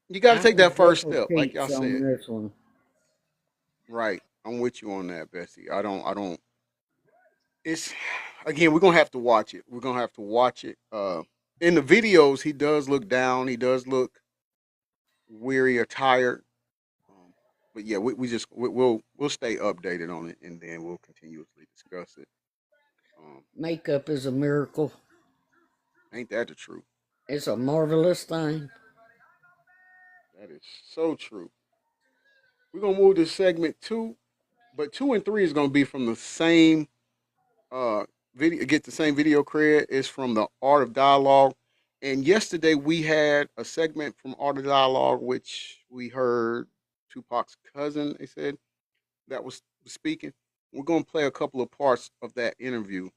You got to I take was that first double step, like y'all teach on said. this one. Right. I'm with you on that, Bessie. I don't it's again, we're gonna have to watch it. We're gonna have to watch it. In the videos he does look down, he does look weary or tired. But yeah, we'll stay updated on it and then we'll continuously discuss it. Makeup is a miracle. Ain't that the truth? It's a marvelous thing. That is so true. We're gonna move to segment 2, but 2 and 3 is gonna be from the same video, get the same video cred. It's from the Art of Dialogue. And yesterday we had a segment from Art of Dialogue, which we heard Tupac's cousin, they said, that was speaking. We're going to play a couple of parts of that interview,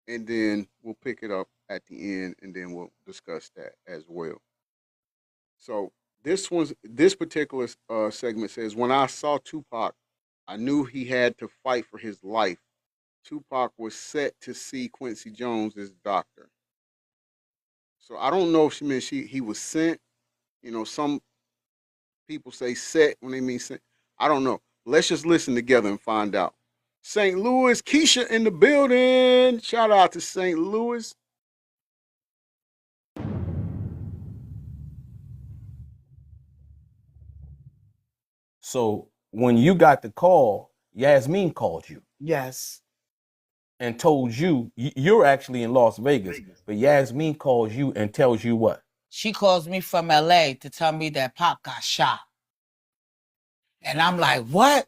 and then we'll pick it up at the end, and then we'll discuss that as well. So this particular segment says, when I saw Tupac, I knew he had to fight for his life. Tupac was set to see Quincy Jones as doctor. So I don't know if she meant he was sent. You know, some people say set when they mean sent. I don't know. Let's just listen together and find out. St. Louis, Keisha in the building. Shout out to St. Louis. So when you got the call, Yasmin called you. Yes. And told you you're actually in Las Vegas, but Yasmin calls you and tells you what? She calls me from LA to tell me that Pop got shot. And I'm like, what?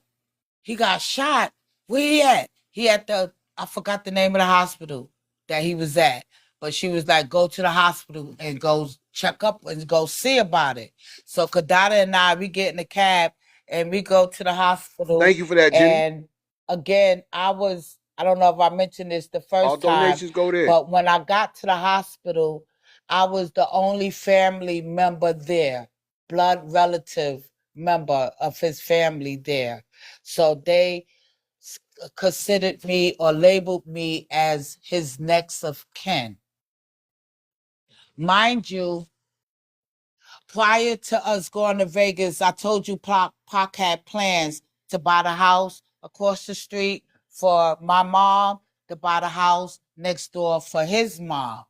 He got shot? Where he at? He at I forgot the name of the hospital that he was at. But she was like, go to the hospital and go check up and go see about it. So Kadada and I, we get in the cab and we go to the hospital. Thank you for that, Jenny. And again, I don't know if I mentioned this the first All time. donations go there. But when I got to the hospital, I was the only family member there, blood relative member of his family there. So they considered me or labeled me as his next of kin. Mind you, prior to us going to Vegas, I told you Pac had plans to buy the house across the street for my mom, to buy the house next door for his mom.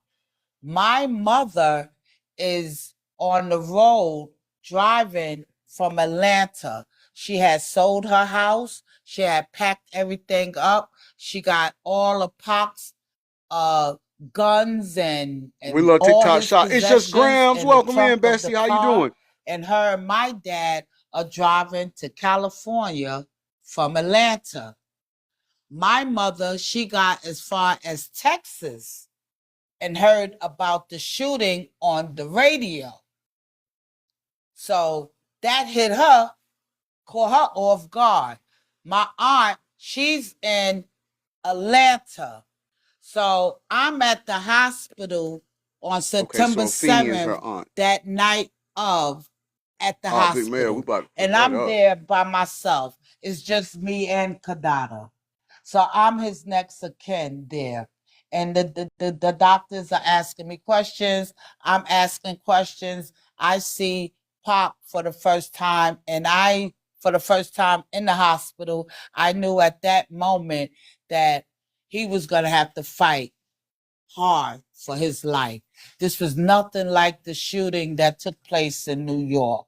My mother is on the road driving from Atlanta. She had sold her house. She had packed everything up. She got all of Pac's guns and we love all TikTok his shop. It's just Grams. Welcome in, Bessie. How you doing? And her and my dad are driving to California from Atlanta. My mother, she got as far as Texas and heard about the shooting on the radio. So that hit her, caught her off guard. My aunt, she's in Atlanta. So I'm at the hospital on September 7th, that night of, at the hospital. And I'm there by myself. It's just me and Kadada. So I'm his next of kin there. And the doctors are asking me questions. I'm asking questions. I see Pop for the first time. And for the first time in the hospital, I knew at that moment that he was going to have to fight hard for his life. This was nothing like the shooting that took place in New York.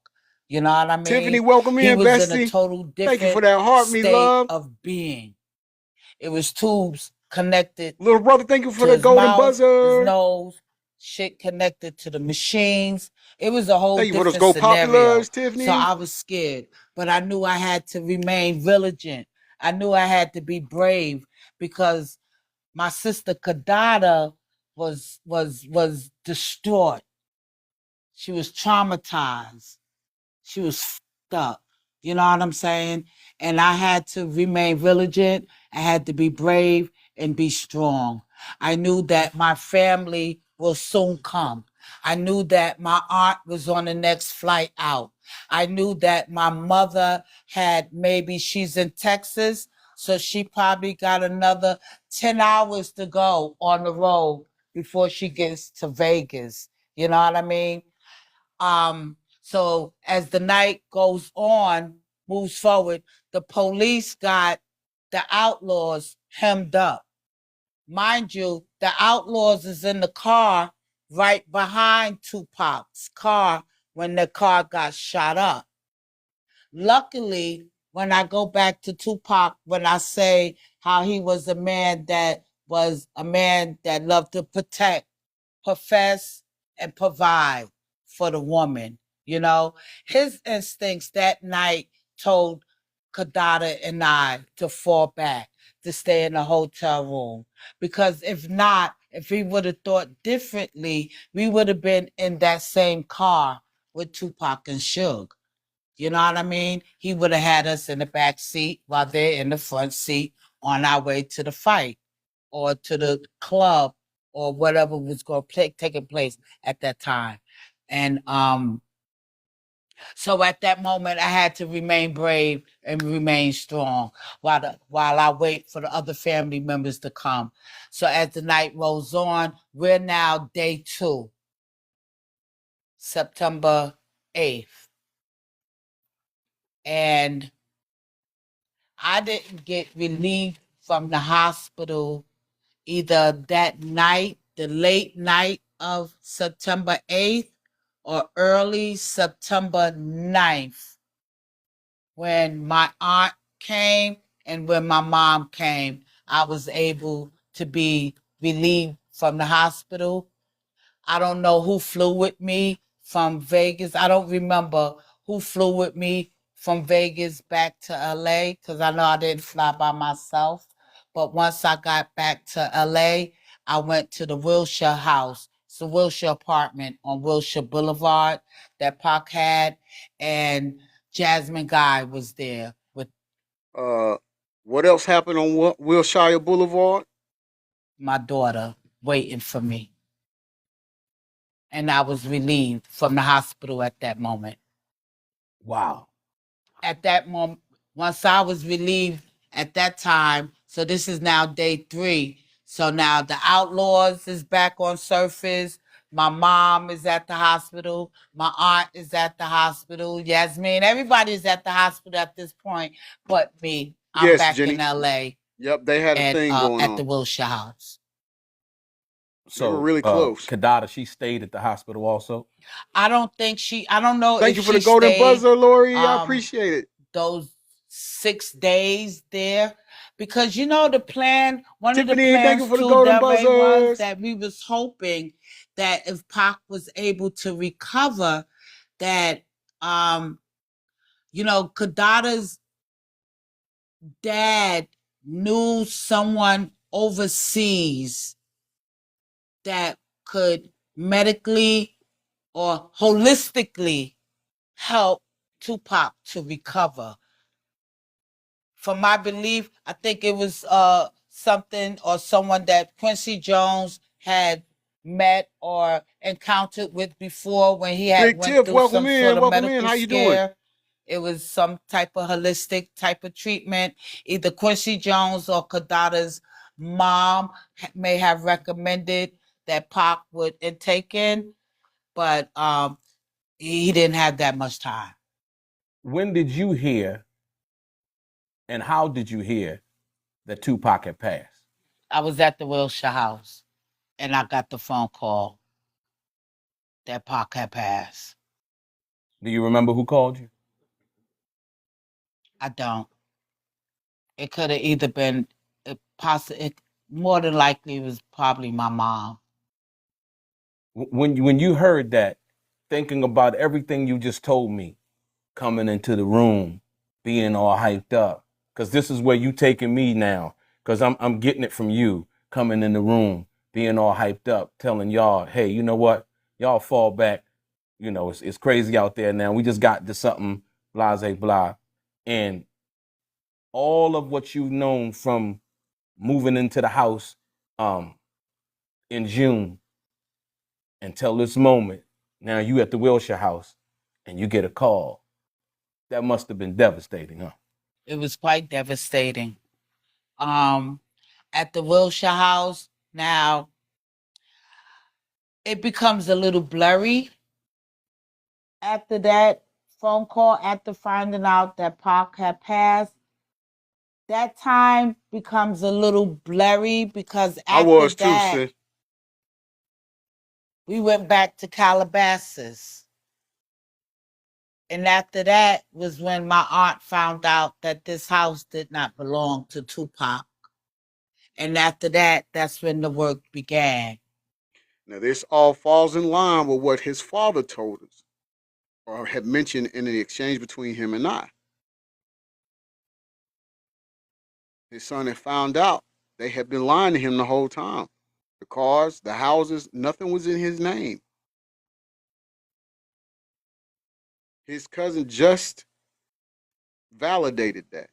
You know what I mean? Tiffany, welcome in, He was Bessie. in a total different Thank you for that heart, me state love. of being. It was tubes connected. Little brother, thank you for to the his golden mouth, buzzer. his nose, shit connected to the machines. It was a whole thank you for different those Go scenario. Populars, Tiffany. So I was scared, but I knew I had to remain vigilant. I knew I had to be brave because my sister Kadada was distraught. She was traumatized. She was fucked up. You know what I'm saying? And I had to remain vigilant. I had to be brave and be strong. I knew that my family will soon come. I knew that my aunt was on the next flight out. I knew that my mother she's in Texas, so she probably got another 10 hours to go on the road before she gets to Vegas. You know what I mean? So as the night goes on, moves forward, the police got the outlaws hemmed up. Mind you, the outlaws is in the car right behind 2Pac's car when the car got shot up. Luckily, when I go back to 2Pac, when I say how he was a man that loved to protect, profess, and provide for the woman, you know, his instincts that night told Kadada and I to fall back, to stay in the hotel room. Because if not, if we would have thought differently, we would have been in that same car with 2Pac and Suge. You know what I mean? He would have had us in the back seat while they're in the front seat on our way to the fight or to the club or whatever was going to taking place at that time. And so at that moment, I had to remain brave and remain strong while I wait for the other family members to come. So as the night rolls on, we're now day 2, September 8th. And I didn't get relieved from the hospital either that night, the late night of September 8th, or early September 9th, when my aunt came and when my mom came. I was able to be relieved from the hospital. I don't know who flew with me from Vegas. I don't remember who flew with me from Vegas back to LA because I know I didn't fly by myself. But once I got back to LA, I went to the Wilshire house. It's a Wilshire apartment on Wilshire Boulevard that Pac had, and Jasmine Guy was there with what else happened on Wilshire Boulevard? my daughter waiting for me. And I was relieved from the hospital at that moment. Wow. At that moment, once I was relieved at that time, so this is now day 3. So now the Outlaws is back on surface. My mom is at the hospital. My aunt is at the hospital. Yasmin, everybody's at the hospital at this point, but me. I'm Yes, back Jenny. in LA. Yep, they had a and thing going at on. the Wilshire house. They were So really close. Kadada, she stayed at the hospital also. I don't know Thank if you for she the golden stayed buzzer, Lori. I appreciate it. those 6 days there, because you know the plan. One of the Tiffany, thank you plans for the to golden Del Rey was buzzers. that we was hoping that if Pac was able to recover, that you know, Kadada's dad knew someone overseas that could medically or holistically help 2Pac to recover. From my belief, I think it was something or someone that Quincy Jones had met or encountered with before when he had Big went Tiff, through some sort of welcome in. medical How you doing? scare. It was some type of holistic type of treatment. Either Quincy Jones or Kadada's mom may have recommended that Pac would intake in, but he didn't have that much time. When did you hear and how did you hear that 2Pac had passed? I was at the Wilshire house and I got the phone call that Pac had passed. Do you remember who called you? I don't. It could have either been more than likely it was probably my mom. When you heard that, thinking about everything you just told me, coming into the room, being all hyped up, because this is where you taking me now, because I'm getting it from you, coming in the room, being all hyped up, telling y'all, hey, you know what? Y'all fall back. You know, it's crazy out there now. We just got to something, blase blah. And all of what you've known from moving into the house in June until this moment, now you at the Wilshire house and you get a call. That must have been devastating, huh? It was quite devastating. At the Wilshire house, now it becomes a little blurry after that phone call, after finding out that Pac had passed, that time becomes a little blurry because after that, we went back to Calabasas. And after that was when my aunt found out that this house did not belong to 2Pac. And after that, that's when the work began. Now, this all falls in line with what his father told us or had mentioned in the exchange between him and I. His son had found out they had been lying to him the whole time. The cars, the houses, nothing was in his name. His cousin just validated that.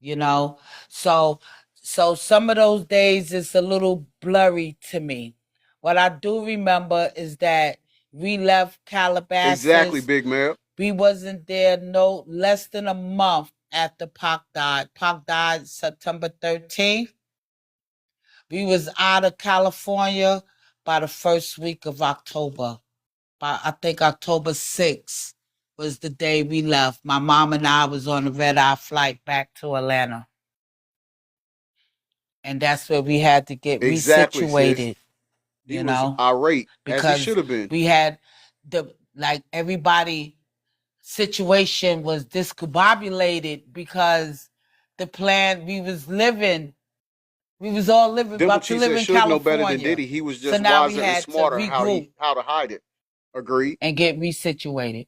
You know, so some of those days it's a little blurry to me. What I do remember is that we left Calabasas. Exactly, Big Mel. We wasn't there no less than a month after Pac died. Pac died September 13th. We was out of California by the first week of October. By I think October 6th was the day we left. My mom and I was on a red-eye flight back to Atlanta. And that's where we had to get resituated. He was irate, as he should have been. We had everybody situation was discombobulated because the plan we was all living about to live in should California. Know better than Diddy. He was just wiser and smarter how to hide it. Agreed. And get resituated.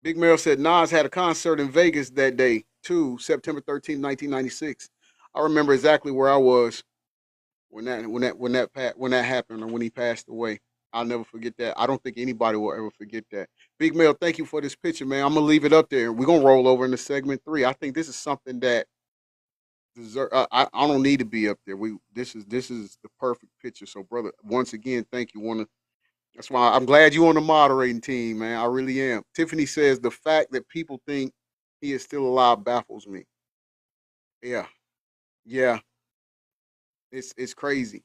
Big Mel said Nas had a concert in Vegas that day, too, September 13th, 1996. I remember exactly where I was when that happened or when he passed away. I'll never forget that. I don't think anybody will ever forget that. Big Mel, thank you for this picture, man. I'm gonna leave it up there. We're gonna roll over into segment 3. I think this is something that deserve. I don't need to be up there. This is the perfect picture. So, brother, once again, thank you. That's why I'm glad you're on the moderating team, man. I really am. Tiffany says the fact that people think he is still alive baffles me. Yeah. It's crazy.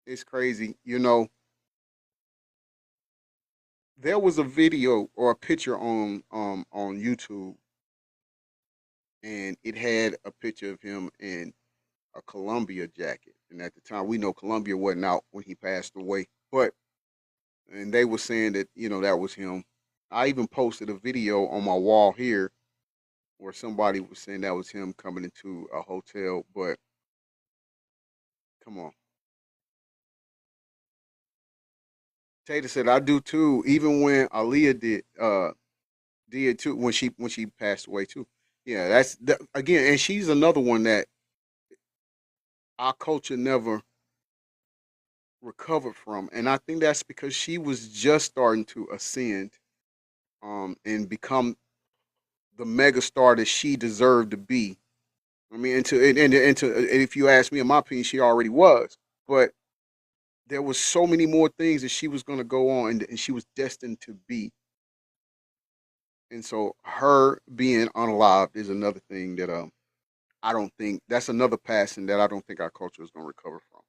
It's crazy. You know, there was a video or a picture on YouTube, and it had a picture of him in a Columbia jacket. And at the time, we know Columbia wasn't out when he passed away, and they were saying that that was him. I even posted a video on my wall here where somebody was saying that was him coming into a hotel. But come on. Tater said, I do too, even when Aaliyah did too, when she passed away too. Yeah, again, and she's another one that our culture never recovered from. And I think that's because she was just starting to ascend and become the megastar that she deserved to be. I mean, and if you ask me, in my opinion, she already was. But there was so many more things that she was going to go on and she was destined to be. And so her being unalived is another thing that I don't think that's another passing that I don't think our culture is going to recover from.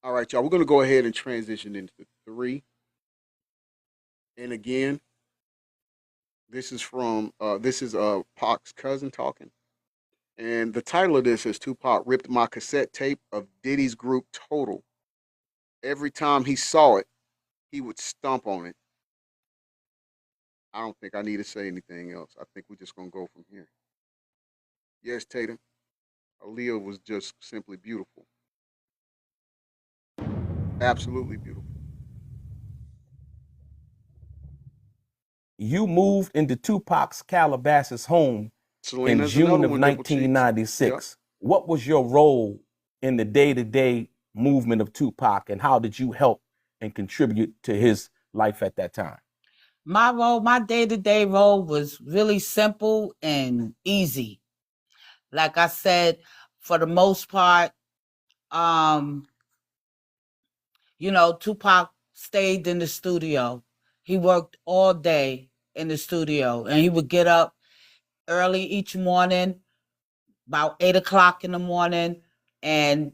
All right, y'all, we're going to go ahead and transition into 3. And again, this is Pac's cousin talking. And the title of this is 2Pac ripped my cassette tape of Diddy's group Total. Every time he saw it, he would stomp on it. I don't think I need to say anything else. I think we're just going to go from here. Yes, Tatum. Aaliyah was just simply beautiful. Absolutely beautiful. You moved into 2Pac's Calabasas home in June of 1996. Yep. What was your role in the day-to-day movement of 2Pac, and how did you help and contribute to his life at that time? My day-to-day role was really simple and easy. Like I said, for the most part, 2Pac stayed in the studio. He worked all day in the studio, and he would get up early each morning, about 8 o'clock in the morning and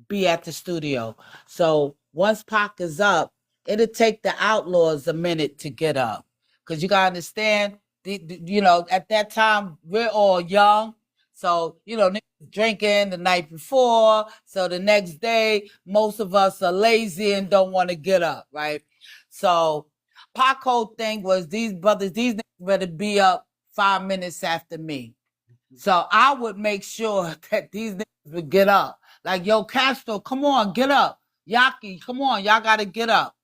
be at the studio. So once Pac is up, it'll take the Outlaws a minute to get up. Because you got to understand, at that time, we're all young. So, niggas drinking the night before. So the next day, most of us are lazy and don't want to get up, right? So Pac whole thing was these niggas better be up 5 minutes after me. So I would make sure that these niggas would get up. Like, yo, Castro, come on, get up. Yaki, come on, y'all got to get up.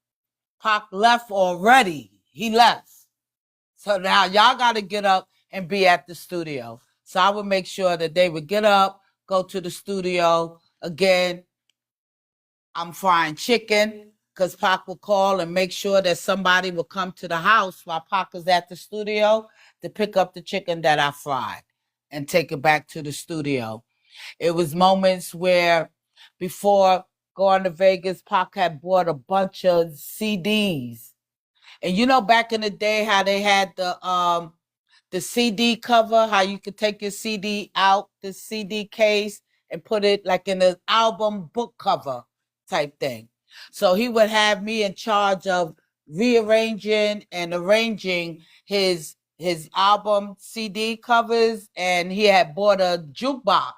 Pac left already. He left. So now y'all got to get up and be at the studio. So I would make sure that they would get up, go to the studio. Again, I'm frying chicken because Pac will call and make sure that somebody will come to the house while Pac is at the studio to pick up the chicken that I fried and take it back to the studio. It was moments where before going to Vegas, Pac had bought a bunch of CDs. And back in the day how they had the CD cover, how you could take your CD out, the CD case, and put it like in an album book cover type thing. So he would have me in charge of rearranging and arranging his album CD covers, and he had bought a jukebox.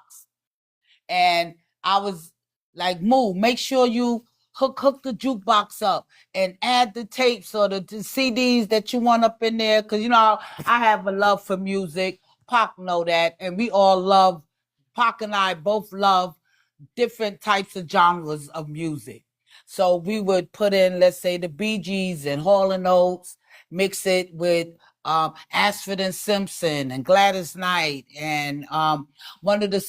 And I was like, Moo, make sure you hook the jukebox up and add the tapes or the CDs that you want up in there. Because, I have a love for music. Pac know that. And we all love, Pac and I both love different types of genres of music. So we would put in, let's say, the Bee Gees and Hall & Oates, mix it with Ashford and Simpson and Gladys Knight. And one of the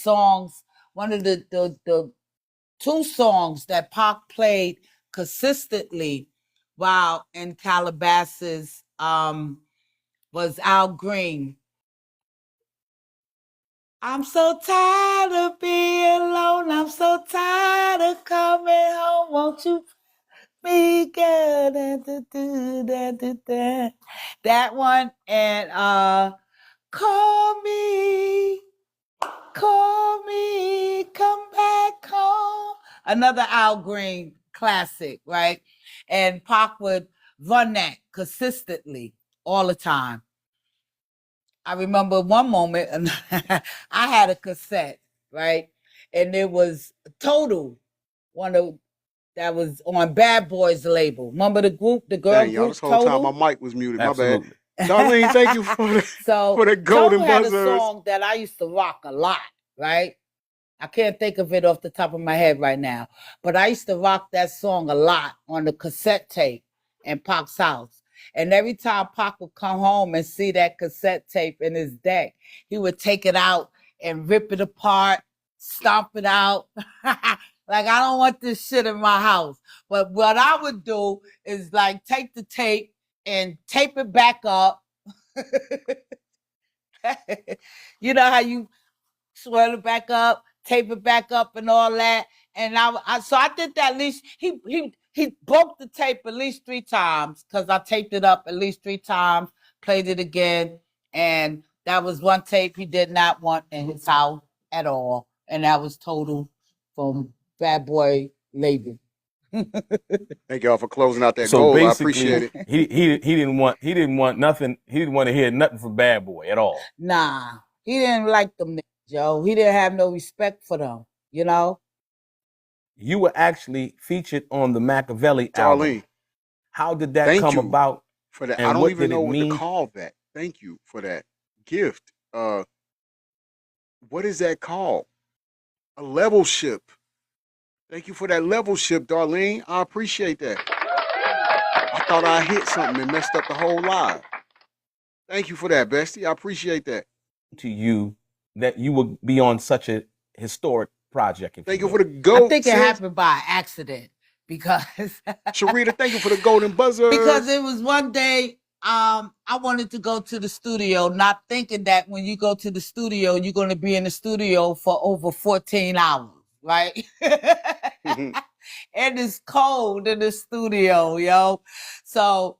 two songs that Pac played consistently while in Calabasas was Al Green. I'm so tired of being alone. I'm so tired of coming home. Won't you be good? That one. And call me, come back home. Another Al Green classic, right? And Pac would run that consistently all the time. I remember one moment, I had a cassette, right? And it was Total, that was on Bad Boys label. Remember the group, the girl group, this whole Total? time my mic was muted. Absolutely. My bad. Darlene, thank you for the golden Total had buzzers. a song that I used to rock a lot, right? I can't think of it off the top of my head right now, but I used to rock that song a lot on the cassette tape in Pac's house. And every time Pac would come home and see that cassette tape in his deck, he would take it out and rip it apart, stomp it out. Like, I don't want this shit in my house. But what I would do is like take the tape and tape it back up. You know how you swirl it back up, tape it back up and all that. And so I did that at least. He broke the tape at least 3 times because I taped it up at least 3 times, played it again. And that was one tape he did not want in his house at all. And that was Total from Bad Boy label. Thank y'all for closing out that goal. I appreciate it. He didn't want nothing. He didn't want to hear nothing from Bad Boy at all. Nah, he didn't like them niggas, yo. He didn't have no respect for them, you know. You were actually featured on the Machiavelli album. How did that come about? For that, I don't even know what to call that. Thank you for that gift. What is that called? A level ship. Thank you for that level ship, Darlene. I appreciate that. I thought I hit something and messed up the whole live. Thank you for that, bestie. I appreciate that. To you, that you would be on such a historic project. Thank you for the gold. I think it happened by accident because Sharita, thank you for the golden buzzer. Because it was one day I wanted to go to the studio, not thinking that when you go to the studio, you're going to be in the studio for over 14 hours, right? And it's cold in the studio, yo. So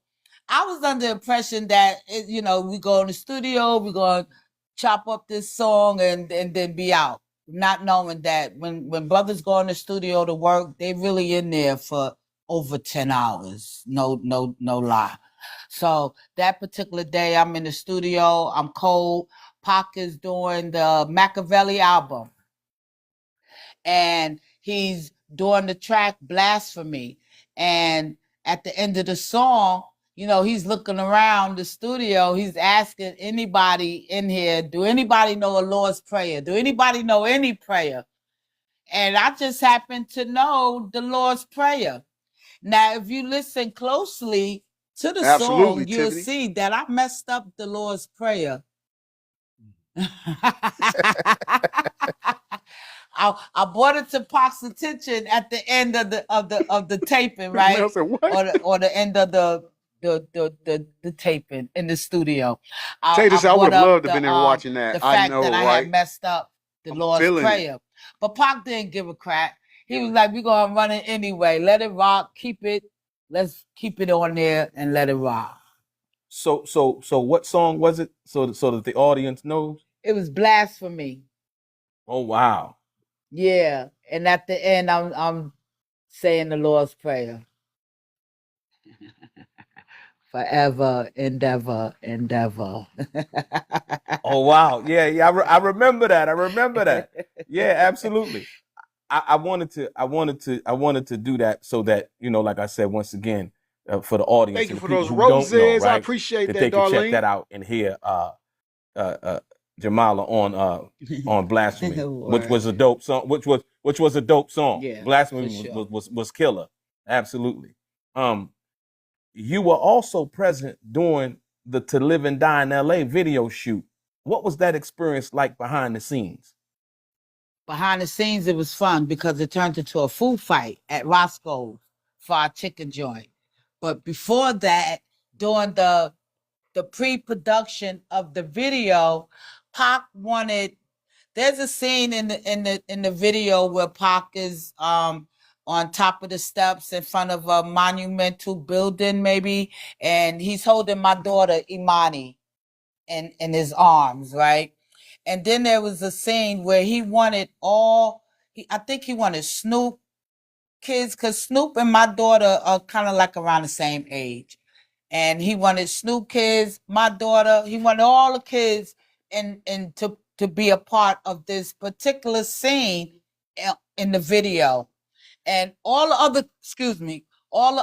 I was under the impression that, we go in the studio, we're going to chop up this song and then be out, not knowing that when brothers go in the studio to work, they really in there for over 10 hours. No lie. So that particular day, I'm in the studio. I'm cold. Pac is doing the Machiavelli album, and he's doing the track Blasphemy. And at the end of the song, you know, he's looking around the studio. He's asking anybody in here, do anybody know a Lord's Prayer? Do anybody know any prayer? And I just happen to know the Lord's Prayer. Now, if you listen closely to the song, you'll Tiffany. see that I messed up the Lord's Prayer. I brought it to Pac's attention at the end of the taping, right? Or the end of the taping in the studio. I would have loved to have been there watching that. The fact that I had right? messed up the Lord's Prayer. But Pac didn't give a crap. He was like, we're gonna run it anyway. Let it rock, keep it, let's keep it on there and let it rock. So what song was it? So that the audience knows? It was Blasphemy. Oh wow. Yeah. And at the end I'm saying the Lord's Prayer. Forever, endeavor, endeavor. Oh wow. Yeah, I remember that. Yeah, absolutely. I wanted to do that so that, you know, like I said, once again, for the audience. Thank you and for the those people who roses. don't know, right, I appreciate that, they can check Darlene. that out and hear Jamala on Blasphemy, which was a dope song. Which was a dope song. Yeah, Blasphemy sure. was killer. Absolutely. You were also present during the To Live and Die in LA video shoot. What was that experience like behind the scenes? Behind the scenes, it was fun because it turned into a food fight at Roscoe's for our chicken joint. But before that, during the pre-production of the video, Pac wanted. There's a scene in the video where Pac is on top of the steps in front of a monumental building, maybe, and he's holding my daughter Imani in his arms, right? And then there was a scene where he wanted I think he wanted Snoop kids, because Snoop and my daughter are kind of like around the same age. And he wanted Snoop kids, my daughter, he wanted all the kids and to be a part of this particular scene in the video. And all the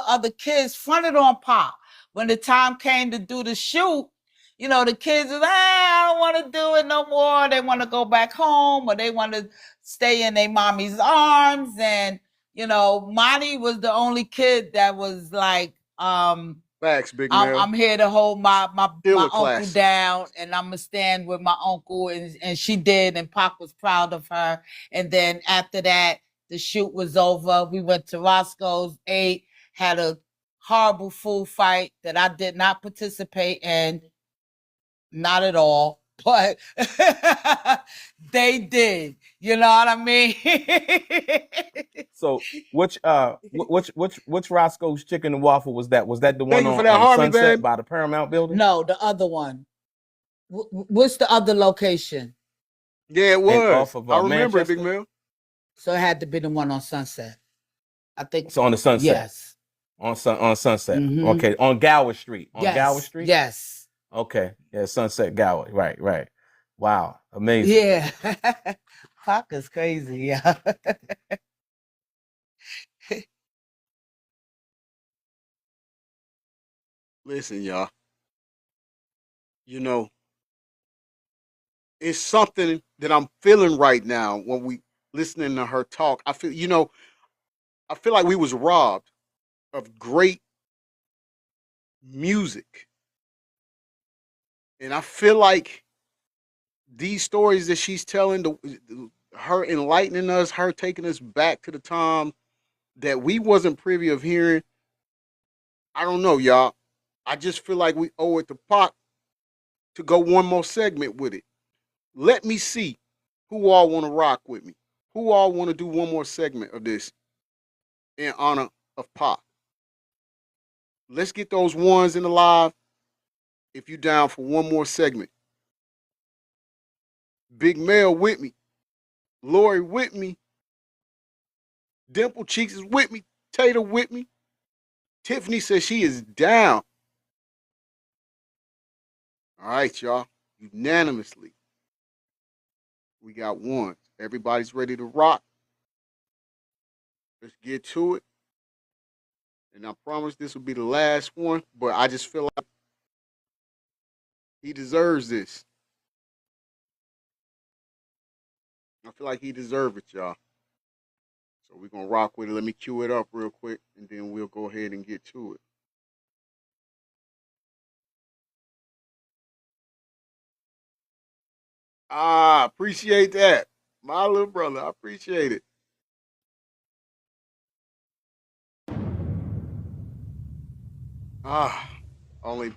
other kids fronted on Pac. When the time came to do the shoot, you know, the kids was, I don't want to do it no more. They want to go back home, or they want to stay in their mommy's arms. And, you know, Monty was the only kid that was like, Facts, Big I'm here to hold my uncle classic. down, and I'm gonna stand with my uncle, and she did, and Pac was proud of her. And then after that, the shoot was over. We went to Roscoe's, ate, had a horrible food fight that I did not participate in, not at all, but they did. You know what I mean? So which Roscoe's Chicken and Waffle was that? Was that the one on Sunset babe. by the Paramount building? No, the other one. What's the other location? Yeah, it was. Off of, I remember Manchester? it, Big Mill. So it had to be the one on Sunset. I think so. On the Sunset. Yes. On Sunset. Mhm. Okay. On Gower Street. On Yes. Gower Street. Yes. Okay. Yeah. Sunset Gower. Right. Wow. Amazing. Yeah. Pac is crazy. Yeah. Listen, y'all. You know, it's something that I'm feeling right now when we listening to her talk. I feel like we was robbed of great music. And I feel like these stories that she's telling, her enlightening us, her taking us back to the time that we wasn't privy of hearing. I don't know, y'all. I just feel like we owe it to Pac to go one more segment with it. Let me see who all want to rock with me. Who all want to do one more segment of this in honor of Pac. Let's get those ones in the live if you down for one more segment. Big Mel with me. Lori with me. Dimple Cheeks is with me. Tater with me. Tiffany says she is down. All right, y'all. Unanimously. We got one. Everybody's ready to rock. Let's get to it. And I promise this will be the last one, but I just feel like he deserves this. I feel like he deserves it, y'all. So we're going to rock with it. Let me cue it up real quick, and then we'll go ahead and get to it. Appreciate that. My little brother, I appreciate it. Only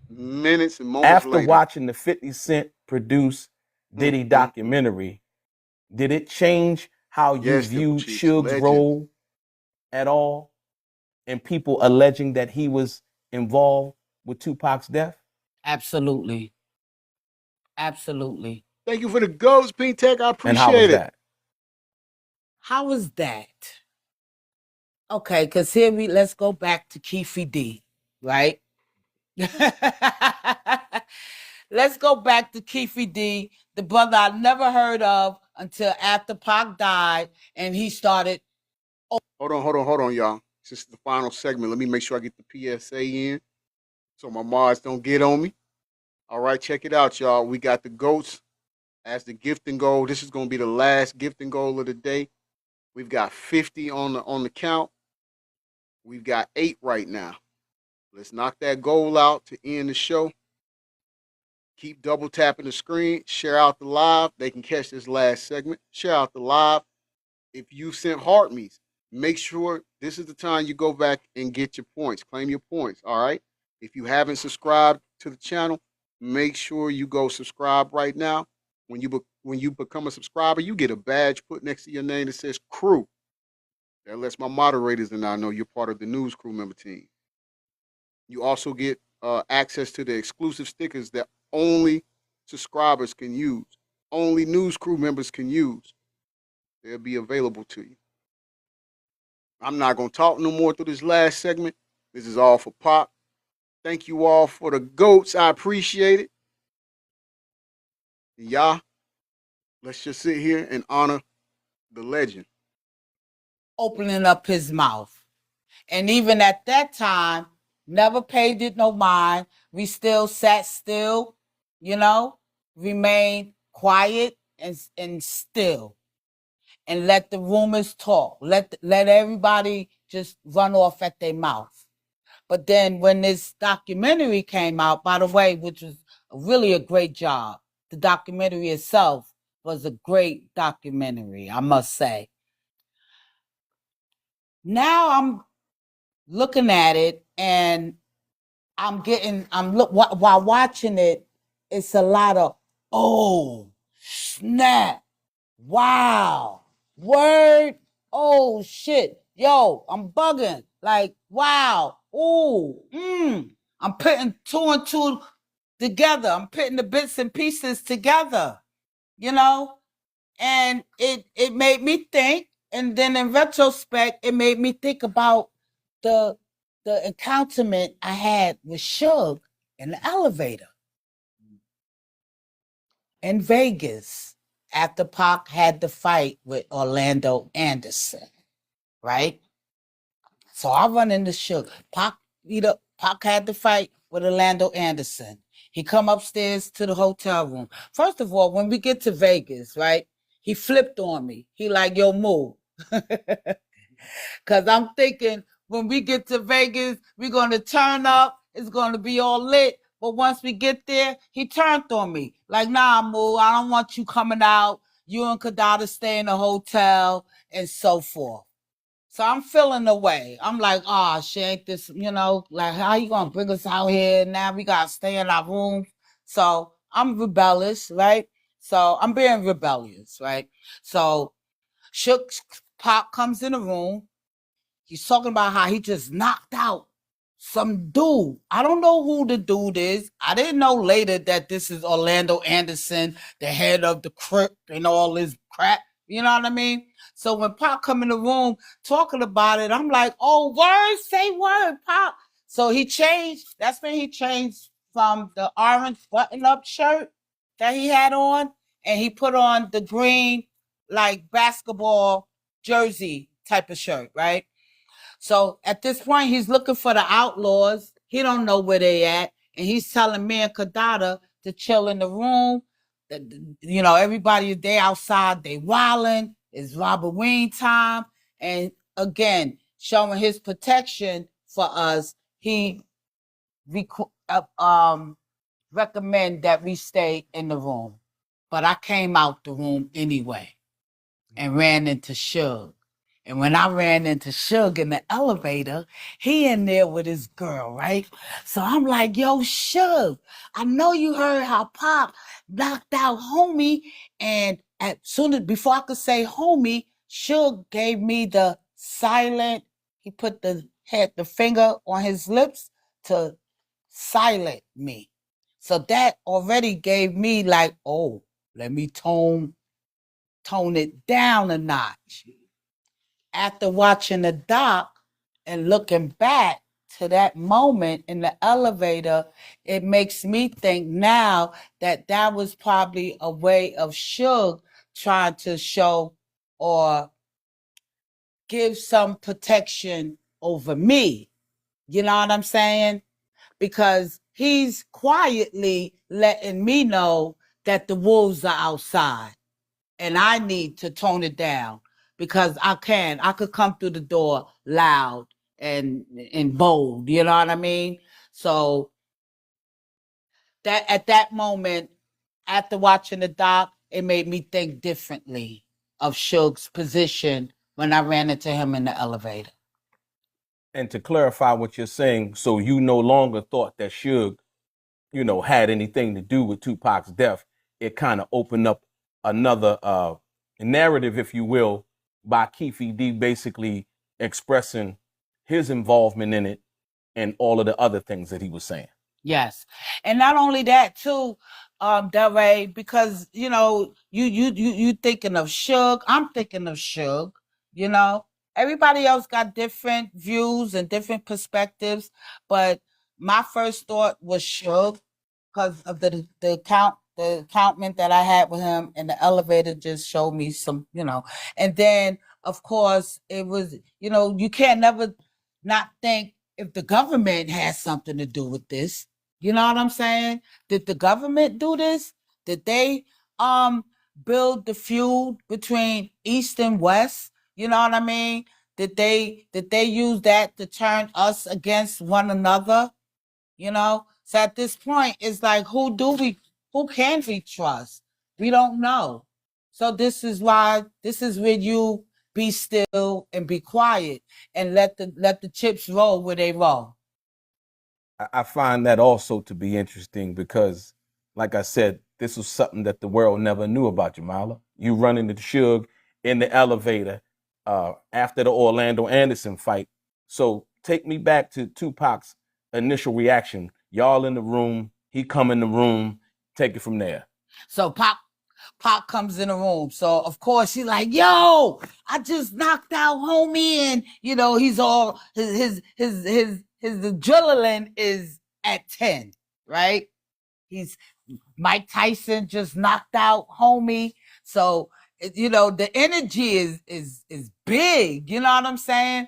minutes and moments After later. watching the 50 Cent produced Diddy documentary, did it change how you viewed Suge's role at all? And people alleging that he was involved with 2Pac's death? Absolutely. Absolutely. Thank you for the goats, Pink Tech. I appreciate it. And how was it. that? How was that? Okay, because here let's go back to Keefe D, right? Let's go back to Keefe D, the brother I never heard of until after Pac died, and he started. Hold on, y'all. This is the final segment. Let me make sure I get the PSA in so my mods don't get on me. All right, check it out, y'all. We got the goats as the gifting goal. This is going to be the last gifting goal of the day. We've got 50 on the count. We've got 8 right now. Let's knock that goal out to end the show. Keep double tapping the screen. Share out the live. They can catch this last segment. Share out the live. If you sent heart me's, make sure this is the time you go back and get your points. Claim your points, all right? If you haven't subscribed to the channel, make sure you go subscribe right now. When you become a subscriber, you get a badge put next to your name that says crew. That lets my moderators and I know you're part of the news crew member team. You also get access to the exclusive stickers that only subscribers can use. Only news crew members can use. They'll be available to you. I'm not going to talk no more through this last segment. This is all for Pop. Thank you all for the goats. I appreciate it. And y'all, let's just sit here and honor the legend. Opening up his mouth. And even at that time, never paid it no mind. We still sat still, remained quiet and still. And let the rumors talk. Let everybody just run off at their mouth. But then when this documentary came out, by the way, which was really a great job, the documentary itself was a great documentary, I must say. Now I'm looking at it and while watching it, it's a lot of, oh, snap, wow, word, oh, shit, yo, I'm bugging, like, wow, ooh, I'm putting 2 and 2 together. I'm putting the bits and pieces together, and it made me think, and then in retrospect, it made me think about the encounterment I had with Suge in the elevator in Vegas after Pac had the fight with Orlando Anderson, right? So I run into Suge. Pac had the fight with Orlando Anderson. He come upstairs to the hotel room. First of all, when we get to Vegas, right, he flipped on me. He like, yo, move. Because I'm thinking when we get to Vegas, we're going to turn up. It's going to be all lit. But once we get there, he turned on me. Like, nah, Moo, I don't want you coming out. You and Kadada stay in the hotel and so forth. So I'm feeling the way. I'm like, oh, shit, ain't this, like, how you going to bring us out here? Now we got to stay in our rooms. So I'm rebellious, right? So I'm being rebellious, right? So Shook Pop comes in the room. He's talking about how he just knocked out some dude. I don't know who the dude is. I didn't know later that this is Orlando Anderson, the head of the CRED and all this crap. You know what I mean? So when Pop come in the room talking about it, I'm like, oh, word, say word, Pop. So he changed. That's when he changed from the orange button-up shirt that he had on, and he put on the green, like basketball jersey type of shirt, right? So at this point, he's looking for the outlaws. He don't know where they at, and he's telling me and Kadada to chill in the room. That, you know, everybody is there outside. They wilding. It's Robert Wayne time, and again, showing his protection for us. He recommend that we stay in the room, but I came out the room anyway and ran into Suge. And when I ran into Suge in the elevator, he in there with his girl, right? So I'm like, yo, Suge, I know you heard how Pop knocked out homie. And as soon as, before I could say homie, Suge gave me the silent, he put the finger on his lips to silent me. So that already gave me like, oh, let me tone it down a notch. After watching the doc and looking back to that moment in the elevator, it makes me think now that that was probably a way of Suge trying to show or give some protection over me. You know what I'm saying? Because he's quietly letting me know that the wolves are outside and I need to tone it down because I could come through the door loud and bold, you know what I mean? So that at that moment, after watching the doc, it made me think differently of Suge's position when I ran into him in the elevator. And to clarify what you're saying, so you no longer thought that Suge, you know, had anything to do with 2Pac's death. It kind of opened up another narrative, if you will, by Keefe D basically expressing his involvement in it and all of the other things that he was saying. Yes. And not only that too, Delray, because you know, you thinking of Suge, I'm thinking of Suge, you know. Everybody else got different views and different perspectives, but my first thought was Suge because of the accountment that I had with him in the elevator just showed me some, you know. And then of course it was, you know, you can't never not think if the government has something to do with this. You know what I'm saying? Did the government do this? Did they build the feud between East and West? You know what I mean? Did they use that to turn us against one another? You know? So at this point, it's like who can we trust? We don't know. So this is where you be still and be quiet and let the chips roll where they roll. I find that also to be interesting because, like I said, this was something that the world never knew about Jamala. You run into Suge in the elevator after the Orlando Anderson fight. So take me back to 2Pac's initial reaction. Y'all in the room, he come in the room, take it from there. So Pop comes in the room. So of course he's like, yo, I just knocked out homie. And you know, he's all his adrenaline is at 10, right? He's Mike Tyson just knocked out homie. So you know, the energy is big, you know what I'm saying?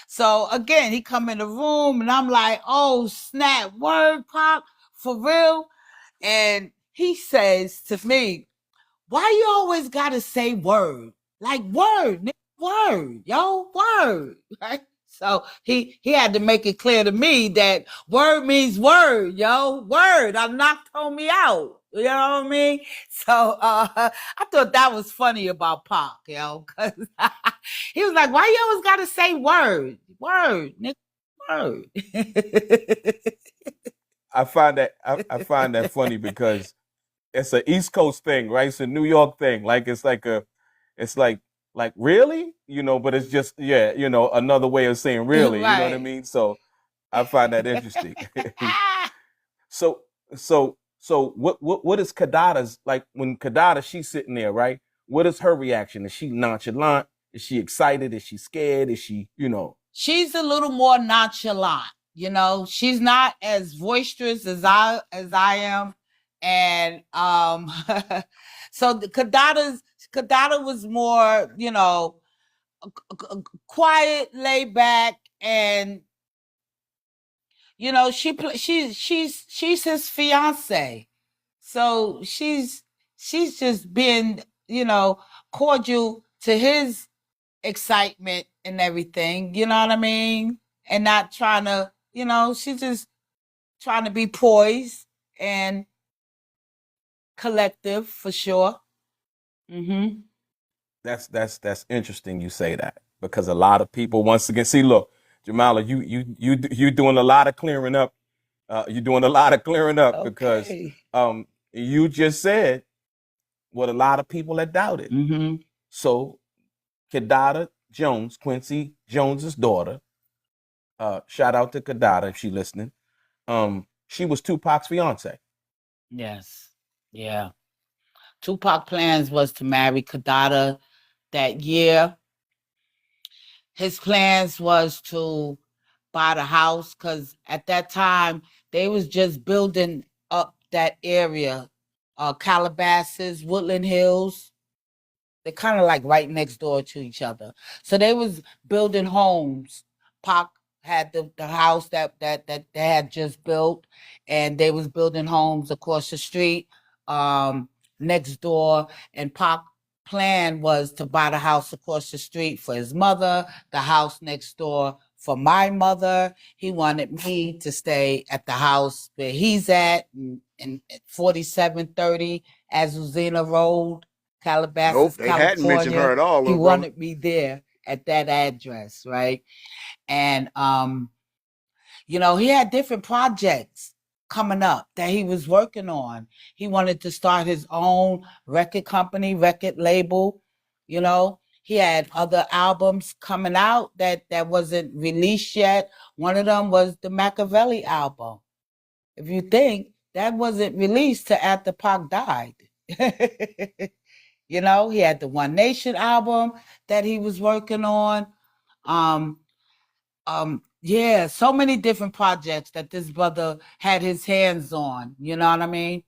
So again, he come in the room and I'm like, oh snap, word Pop, for real? And he says to me, why you always gotta say word? Like word, word, yo, word, right? So he had to make it clear to me that word means word, yo, word. I knocked homie out. You know what I mean? So I thought that was funny about Pac, yo, because he was like, why you always gotta say word? Word, nigga, word. I find that funny because it's an East Coast thing, right? It's a New York thing. Like it's like really, you know, but it's just, yeah, you know, another way of saying really, Right. You know what I mean? So I find that interesting. So what is Kadada's like when Kadada, she's sitting there, right? What is her reaction? Is she nonchalant? Is she excited? Is she scared? Is she, She's a little more nonchalant, she's not as boisterous as I am. And so the Kadada was more, quiet, laid back, and she's his fiance. So she's just been, cordial to his excitement and everything, you know what I mean? And not trying to, she's just trying to be poised and collective for sure. Mm-hmm. That's interesting you say that, because a lot of people, once again, see, look, Jamala, you doing a lot of clearing up. You're doing a lot of clearing up because you just said what a lot of people had doubted. Mm-hmm. So Kadada Jones, Quincy Jones's daughter, shout out to Kadada if she's listening. She was 2Pac's fiance. Yes. Yeah. 2Pac plans was to marry Kadada that year. His plans was to buy the house because at that time they was just building up that area, Calabasas, Woodland Hills. They're kind of like right next door to each other. So they was building homes. Pac had the house that they had just built, and they was building homes across the street, next door. And Pac plan was to buy the house across the street for his mother, the house next door for my mother. He wanted me to stay at the house where he's at in 4730 Azuzina Road, Calabasas, Nope, they California. hadn't mentioned her at all. He wanted me there at that address, right? And he had different projects coming up that he was working on. He wanted to start his own record company, record label. He had other albums coming out that wasn't released yet. One of them was the Machiavelli album. If you think, that wasn't released till after Pac died. He had the One Nation album that he was working on. Yeah, so many different projects that this brother had his hands on. You know what I mean?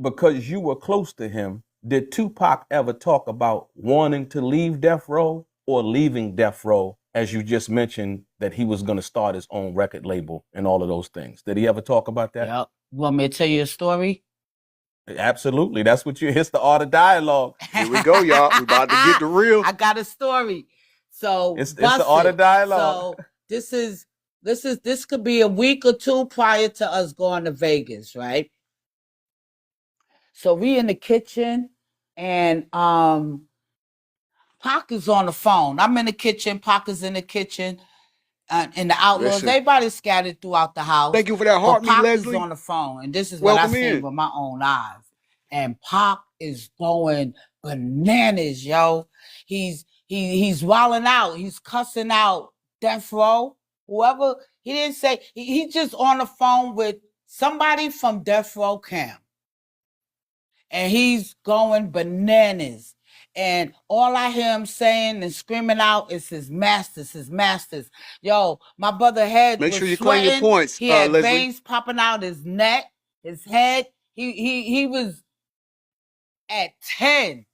Because you were close to him, did 2Pac ever talk about wanting to leave Death Row or leaving Death Row, as you just mentioned that he was going to start his own record label and all of those things? Did he ever talk about that? Yep. You want me to tell you a story? Absolutely. That's what it's the art of dialogue. Here we go, y'all. We about to get the real. I got a story. So it's the art of dialogue. So this could be a week or two prior to us going to Vegas, right? So we in the kitchen, and Pac is on the phone. I'm in the kitchen. Pac is in the kitchen. And the Outlaws, everybody's scattered throughout the house. Thank you for that heart, me, Pac Leslie. is on the phone, and this is what I seen with my own eyes. And Pac is going bananas, yo. He's wilding out. He's cussing out Death Row. Whoever, he didn't say, he just on the phone with somebody from Death Row camp. And he's going bananas. And all I hear him saying and screaming out is his masters, his masters. Yo, my brother head Make was sure you sweating. claim your points, He had Leslie. veins popping out his neck, his head. He was at 10.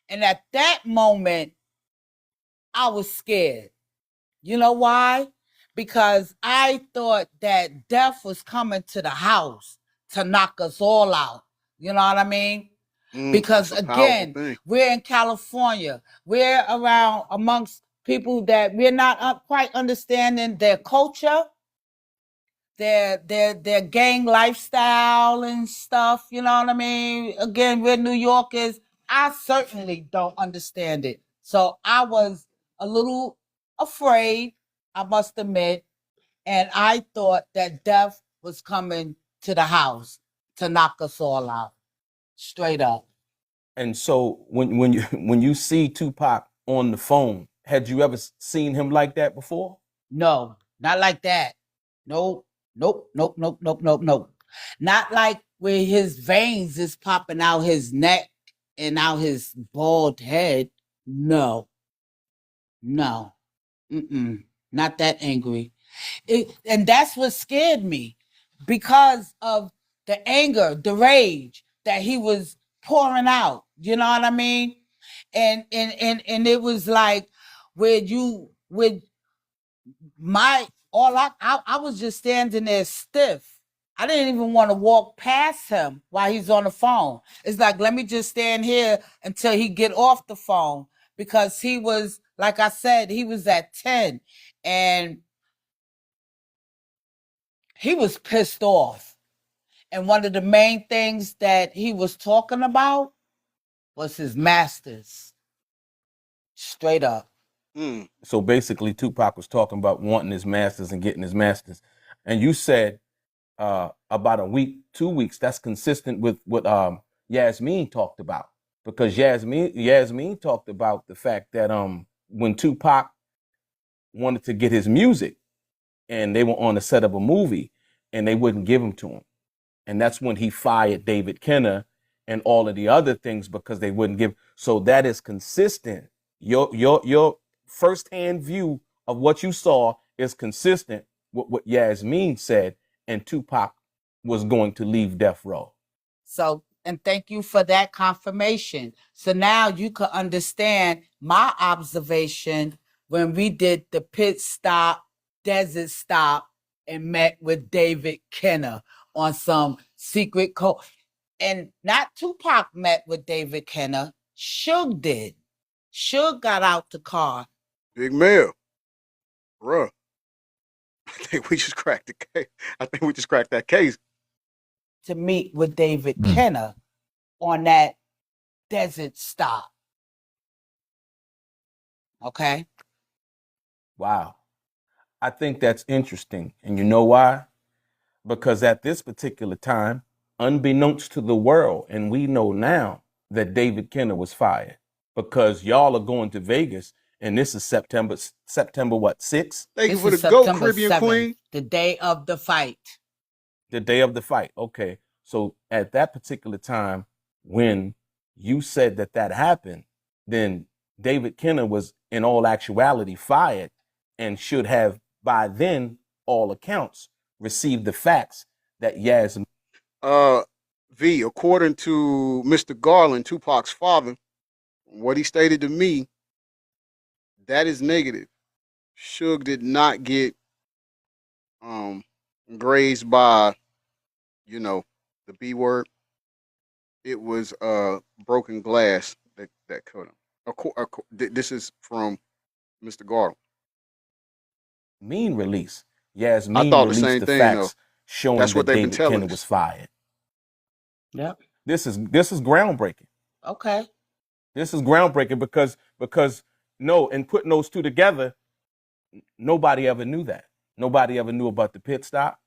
And at that moment, I was scared. You know why? Because I thought that death was coming to the house to knock us all out. You know what I mean? Because again, we're in California. We're around amongst people that we're not quite understanding their culture, their gang lifestyle and stuff. You know what I mean? Again, we're New Yorkers. I certainly don't understand it. So I was a little afraid, I must admit, and I thought that death was coming to the house to knock us all out. Straight up. And so when you see 2Pac on the phone, had you ever seen him like that before? No, not like that. Nope, nope, nope, nope, nope, nope, nope. Not like where his veins is popping out his neck and out his bald head. No, no, not that angry. And that's what scared me because of the anger, the rage that he was pouring out. You know what I mean? And it was like with my all I was just standing there stiff. I didn't even want to walk past him while he's on the phone. It's like, let me just stand here until he get off the phone, because he was, like I said, he was at 10 and he was pissed off. And one of the main things that he was talking about was his masters. Straight up. So basically, Tupac was talking about wanting his masters and getting his masters. And you said about a week, 2 weeks, that's consistent with what Yasmin talked about. Because Yasmin talked about the fact that when Tupac wanted to get his music and they were on the set of a movie and they wouldn't give him to him. And that's when he fired David Kenner and all of the other things because they wouldn't give. So that is consistent. Your firsthand view of what you saw is consistent with what Yasmin said, and Tupac was going to leave Death Row. So, and thank you for that confirmation. So now you can understand my observation when we did the pit stop, desert stop, and met with David Kenner on some secret code. And not Tupac met with David Kenner, Suge did. Suge got out the car. Big Mel, bruh. I think we just cracked the case. I think we just cracked that case. To meet with David Kenner on that desert stop. Okay. Wow. I think that's interesting. And you know why? Because at this particular time, unbeknownst to the world, and we know now that David Kenner was fired, because y'all are going to Vegas, and this is September what, 6th? Thank you for the GOAT, Caribbean 7th, Queen. the day of the fight. The day of the fight. Okay. So at that particular time, when you said that happened, then David Kenner was in all actuality fired and should have by then, all accounts, received the facts that Yasmin. V, according to Mr. Garland, Tupac's father, what he stated to me, that is negative. Suge did not get grazed by, the B word. It was broken glass that cut him. This is from Mr. Garland. Mean release. Yasmin I thought released the same the thing, facts though. showing That's that what they've been David telling Kenner us. was fired. Yep. This is groundbreaking. Okay. This is groundbreaking because and putting those two together, nobody ever knew that. Nobody ever knew about the pit stop.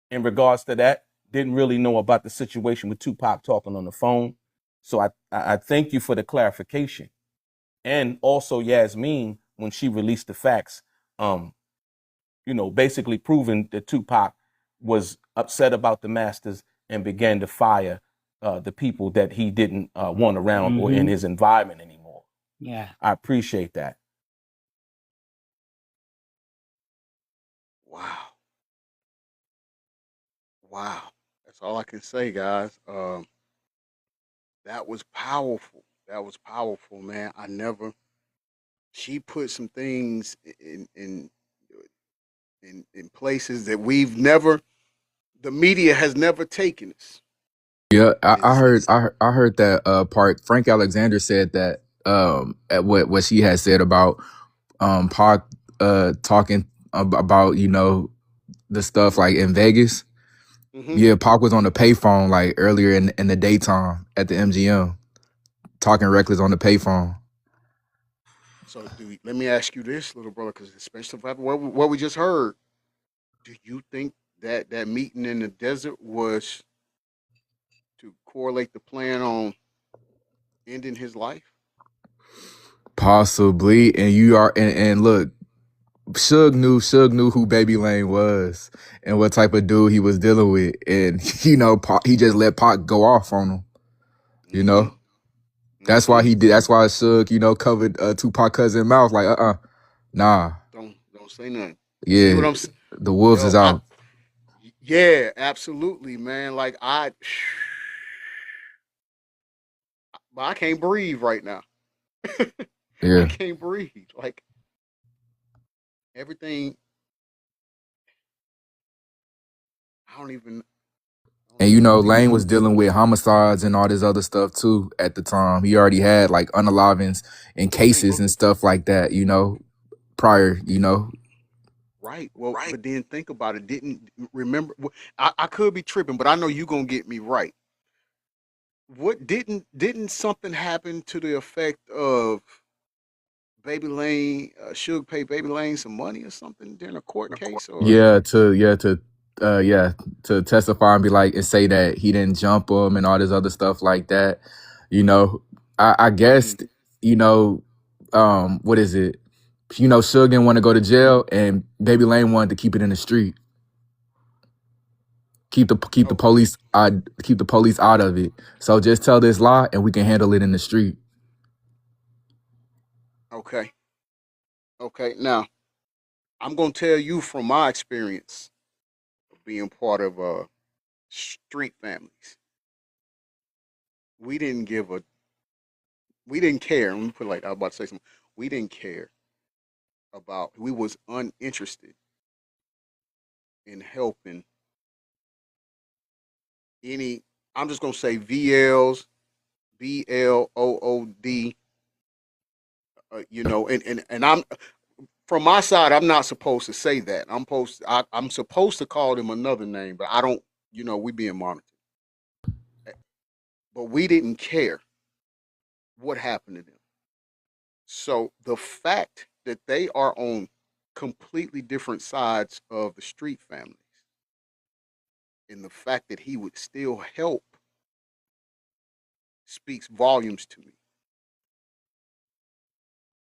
In regards to that, didn't really know about the situation with Tupac talking on the phone. So I thank you for the clarification. And also Yasmin, when she released the facts, basically proving that Tupac was upset about the masters and began to fire the people that he didn't want around or in his environment anymore. Yeah. I appreciate that. Wow. That's all I can say, guys. That was powerful. That was powerful, man. She put some things in places that the media has never taken us. Yeah, I heard that part. Frank Alexander said that at what she had said about Pac talking about the stuff like in Vegas. Yeah, Pac was on the payphone like earlier in the daytime at the MGM, talking reckless on the payphone. So, let me ask you this, little brother, because especially after what we just heard, do you think that meeting in the desert was to correlate the plan on ending his life? Possibly, and look, Suge knew who Baby Lane was and what type of dude he was dealing with, and he just let Pac go off on him. You know, that's why he did. That's why Suge, covered Tupac cousin mouth like, nah. Don't say nothing. See Yeah, what I'm saying? the wolves is out. Yeah, absolutely, man. Like but I can't breathe right now. I Yeah. can't breathe. Like everything. I don't even. And Lane was dealing with homicides and all this other stuff too at the time. He already had like unalivings and cases and stuff like that, prior, Right. Well, but then think about it. Didn't remember. I could be tripping, but I know you gonna get me right. What didn't something happen to the effect of Baby Lane? Suge pay Baby Lane some money or something during a court case, or to testify and be like and say that he didn't jump him and all this other stuff like that. I guess what is it? Suge didn't want to go to jail, and Baby Lane wanted to keep it in the street. Keep the police keep the police out of it. So just tell this lie, and we can handle it in the street. Okay. Now I'm gonna tell you from my experience of being part of street families. We didn't care. Let me put it like I was about to say something. We didn't care about. We was uninterested in helping any. I'm just gonna say VLs, BLOOD. And I'm from my side. I'm not supposed to say that. I'm supposed to call them another name, but I don't. We being monitored. But we didn't care what happened to them. So the fact that they are on completely different sides of the street families, and the fact that he would still help, speaks volumes to me.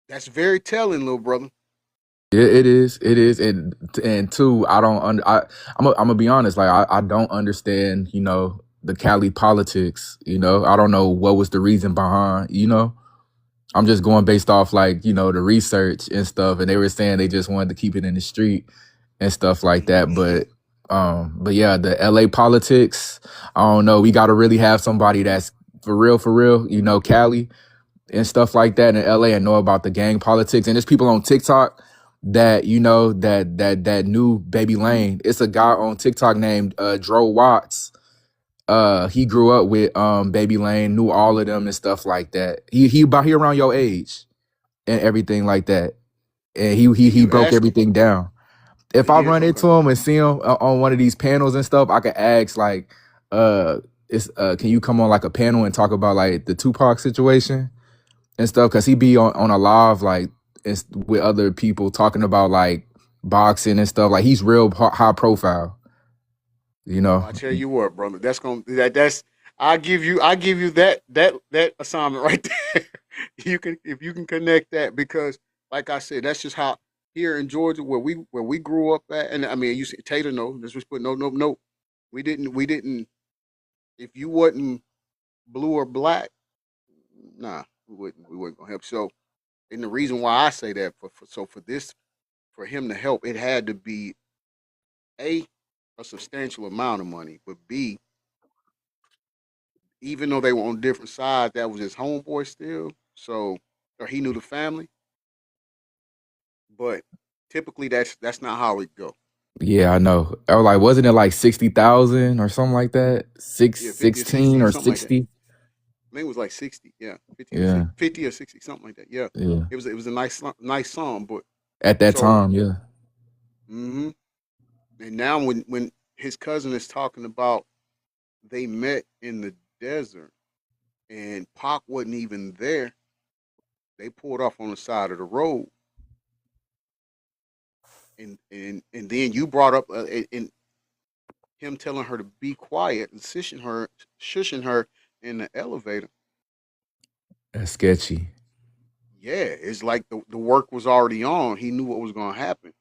That's very telling, little brother. It is, and two, I'm gonna be honest, like I don't understand, the Cali politics. I don't know what was the reason behind. I'm just going based off like the research and stuff, and they were saying they just wanted to keep it in the street and stuff like that. But yeah, the LA politics, I don't know. We got to really have somebody that's for real, Cali and stuff like that in LA and know about the gang politics. And there's people on TikTok that that knew Baby Lane. It's a guy on TikTok named Dro Watts. He grew up with Baby Lane, knew all of them and stuff like that. He around your age and everything like that. And he broke everything down. If I run into him and see him on one of these panels and stuff, I could ask like, can you come on like a panel and talk about like the Tupac situation and stuff? Cause he be on a live like with other people talking about like boxing and stuff. Like he's real high profile. I tell you what, brother. That's I give you that assignment right there. If you can connect that, because like I said, that's just how here in Georgia where we grew up at. And I mean, you see Tater, no, let's just put no. We didn't. If you wasn't blue or black, nah, we weren't gonna help. So, and the reason why I say that for him to help, it had to be a substantial amount of money, but B, even though they were on different sides, that was his homeboy still. So, or he knew the family. But typically, that's not how it go. Yeah, I know. I was like, wasn't it like 60,000 or something like that? 16 or 60? Like I think it was like 60. Yeah, 50 or Yeah. 50 or 60, something like that. Yeah, Yeah. it was a nice song, but At that time, yeah. Mm-hmm. And now when his cousin is talking about they met in the desert and Pac wasn't even there, they pulled off on the side of the road. And then you brought up in him telling her to be quiet and shushing her in the elevator. That's sketchy. Yeah, it's like the work was already on. He knew what was going to happen.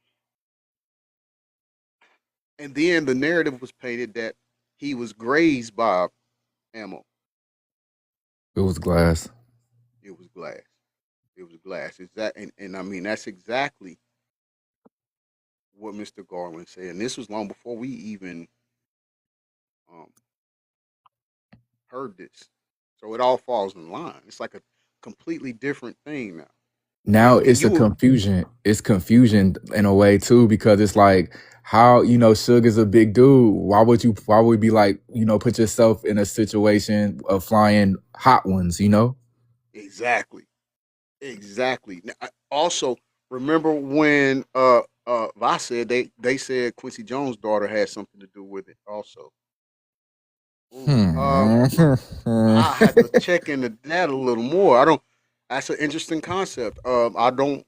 And then the narrative was painted that he was grazed by ammo. It was glass. It was glass. It was glass. Is that and I mean that's exactly what Mr. Garland said. And this was long before we even um, heard this. So it all falls in line. It's like a completely different thing now. Now And it's a confusion. It's confusion in a way too, because it's like how, Suge is a big dude. Why would be like, put yourself in a situation of flying hot ones, Exactly. Exactly. Also, remember when Voss said they said Quincy Jones' daughter had something to do with it also. Ooh, I had to check into that a little more. I don't. That's an interesting concept. I don't.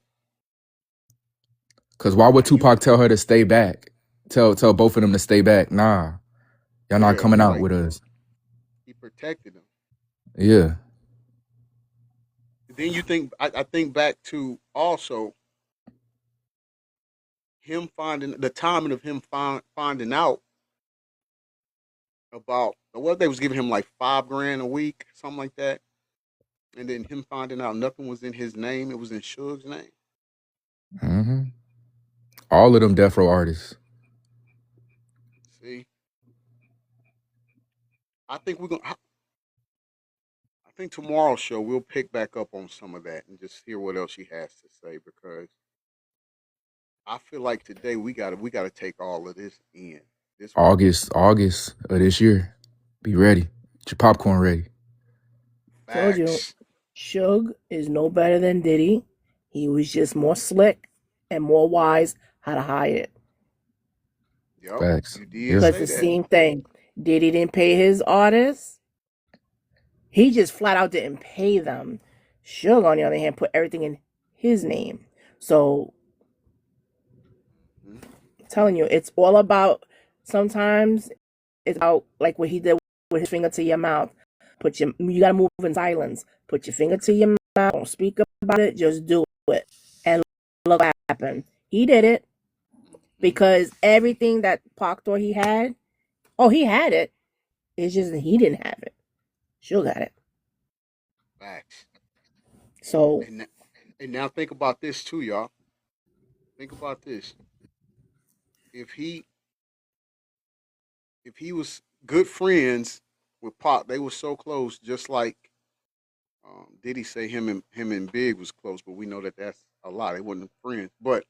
Because why would Now you. Tupac tell her to stay back? Tell both of them to stay back. Nah, y'all not Yeah, coming it's out like with us. he protected them. Yeah. Then you think I think back to also him finding the timing of him finding out about what they was giving him like $5 grand a week, something like that, and then him finding out nothing was in his name; it was in Suge's name. hmm All of them death row artists. See, I think we're gonna. I think tomorrow's show we'll pick back up on some of that and just hear what else she has to say because I feel like today we gotta take all of this in. This August of this year. Be ready. Get your popcorn ready. Told you, facts. Suge is no better than Diddy. He was just more slick and more wise how to hide it. Yep, Facts. you did Yeah. Because say the that. same thing, Diddy didn't pay his artists. He just flat out didn't pay them. Suge, on the other hand, put everything in his name. So Mhm. I'm telling you, it's all about sometimes it's about like what he did with his finger to your mouth. You gotta move in silence. Put your finger to your mouth. Don't speak about it. Just do it. And look what happened. He did it Mhm. because everything that Pac thought he had, he had it. It's just that he didn't have it. Suge got it. Facts. So And and now think about this too, y'all. Think about this. If he if he was good friends with Pop, they were so close, just like Diddy say him and Big was close, but we know that that's a lie. They wasn't friends. But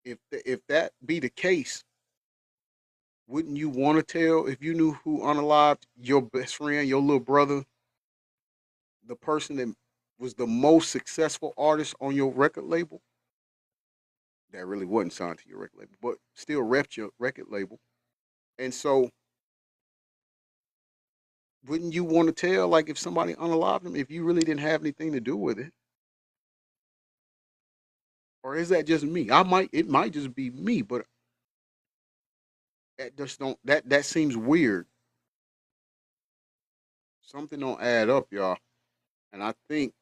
if that be the case, wouldn't you want to tell if you knew who unalived your best friend, your little brother, the person that was the most successful artist on your record label? That really wasn't signed to your record label, but still repped your record label. And so, wouldn't you want to tell, like, if somebody unalived him, if you really didn't have anything to do with it? Or is that just me? It might just be me, but that just don't that seems weird. Something don't add up, y'all. And I think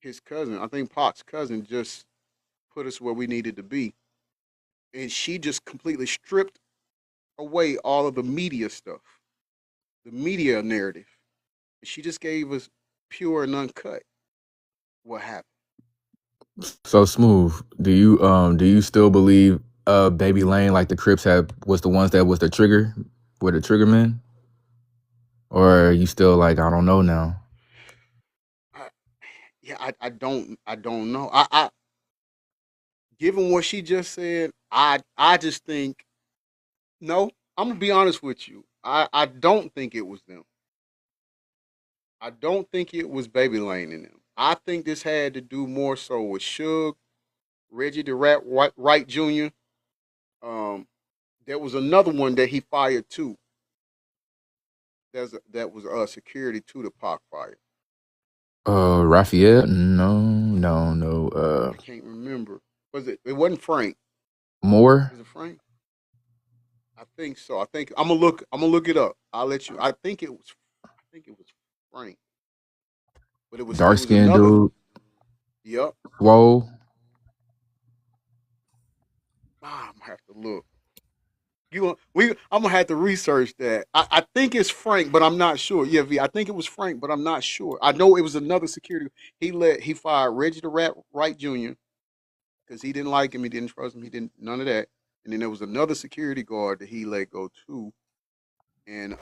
Pac's cousin just put us where we needed to be. And she just completely stripped away all of the media stuff, the media narrative. She just gave us pure and uncut what happened. So Smooth. Do you still believe Baby Lane, like the Crips was the ones that was the trigger, were the trigger men? Or are you still like, I don't know now? I, yeah, I don't know. I given what she just said, I just think no. I'm gonna be honest with you. I don't think it was them. I don't think it was Baby Lane in them. I think this had to do more so with Suge, Reggie the Rat Wright Jr. Um, there was another one that he fired too. That was security to the Pac fire. Raphael? No. I can't remember. Was it? It wasn't Frank. Moore? Is it Frank? I think so. I think I'm gonna look. I'm gonna look it up. I'll let you. I think it was. I think it was Frank. But it Dark was skinned another. dude? Yep. Swole? I'm gonna have to look. I'm gonna have to research that. I think it's Frank, but I'm not sure. Yeah, V. I think it was Frank, but I'm not sure. I know it was another security. He fired Reggie the Rat Wright Jr. because he didn't like him. He didn't trust him. He didn't none of that. And then there was another security guard that he let go too, and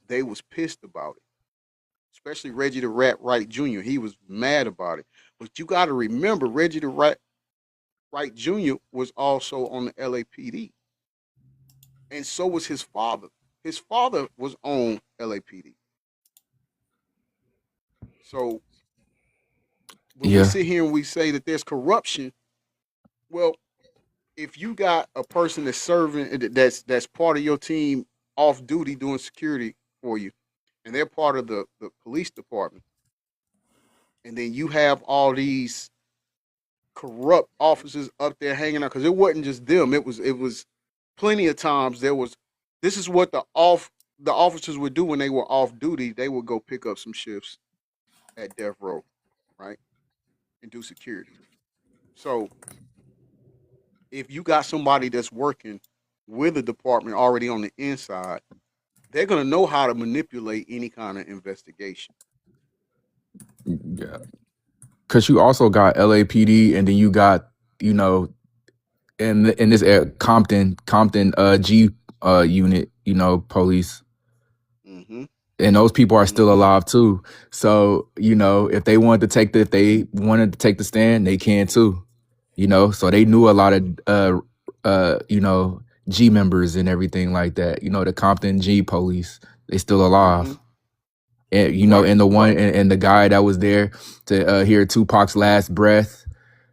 they was pissed about it. Especially Reggie the Rat Wright Jr. He was mad about it. But you got to remember, Reggie the Rat Wright Jr. was also on the LAPD, and so was his father. His father was on LAPD. So when we Yeah. sit here and we say that there's corruption, well, if you got a person that's serving that's part of your team off duty doing security for you, and they're part of the police department, and then you have all these corrupt officers up there hanging out because it wasn't just them. It was plenty of times there was. This is what the officers would do when they were off duty. They would go pick up some shifts at death row, right, and do security. So if you got somebody that's working with the department already on the inside, they're gonna know how to manipulate any kind of investigation. Yeah. Cause you also got LAPD, and then you got, you know, in this Compton G unit, you know, police. Mm-hmm. And those people are still Mm-hmm. alive too. So, you know, if they wanted to take the stand, they can too. You know, so they knew a lot of you know, G members and everything like that. You know, the Compton G police, they still Mm-hmm. alive. And you know, Right. and the one Right. and the guy that was there to hear Tupac's last breath,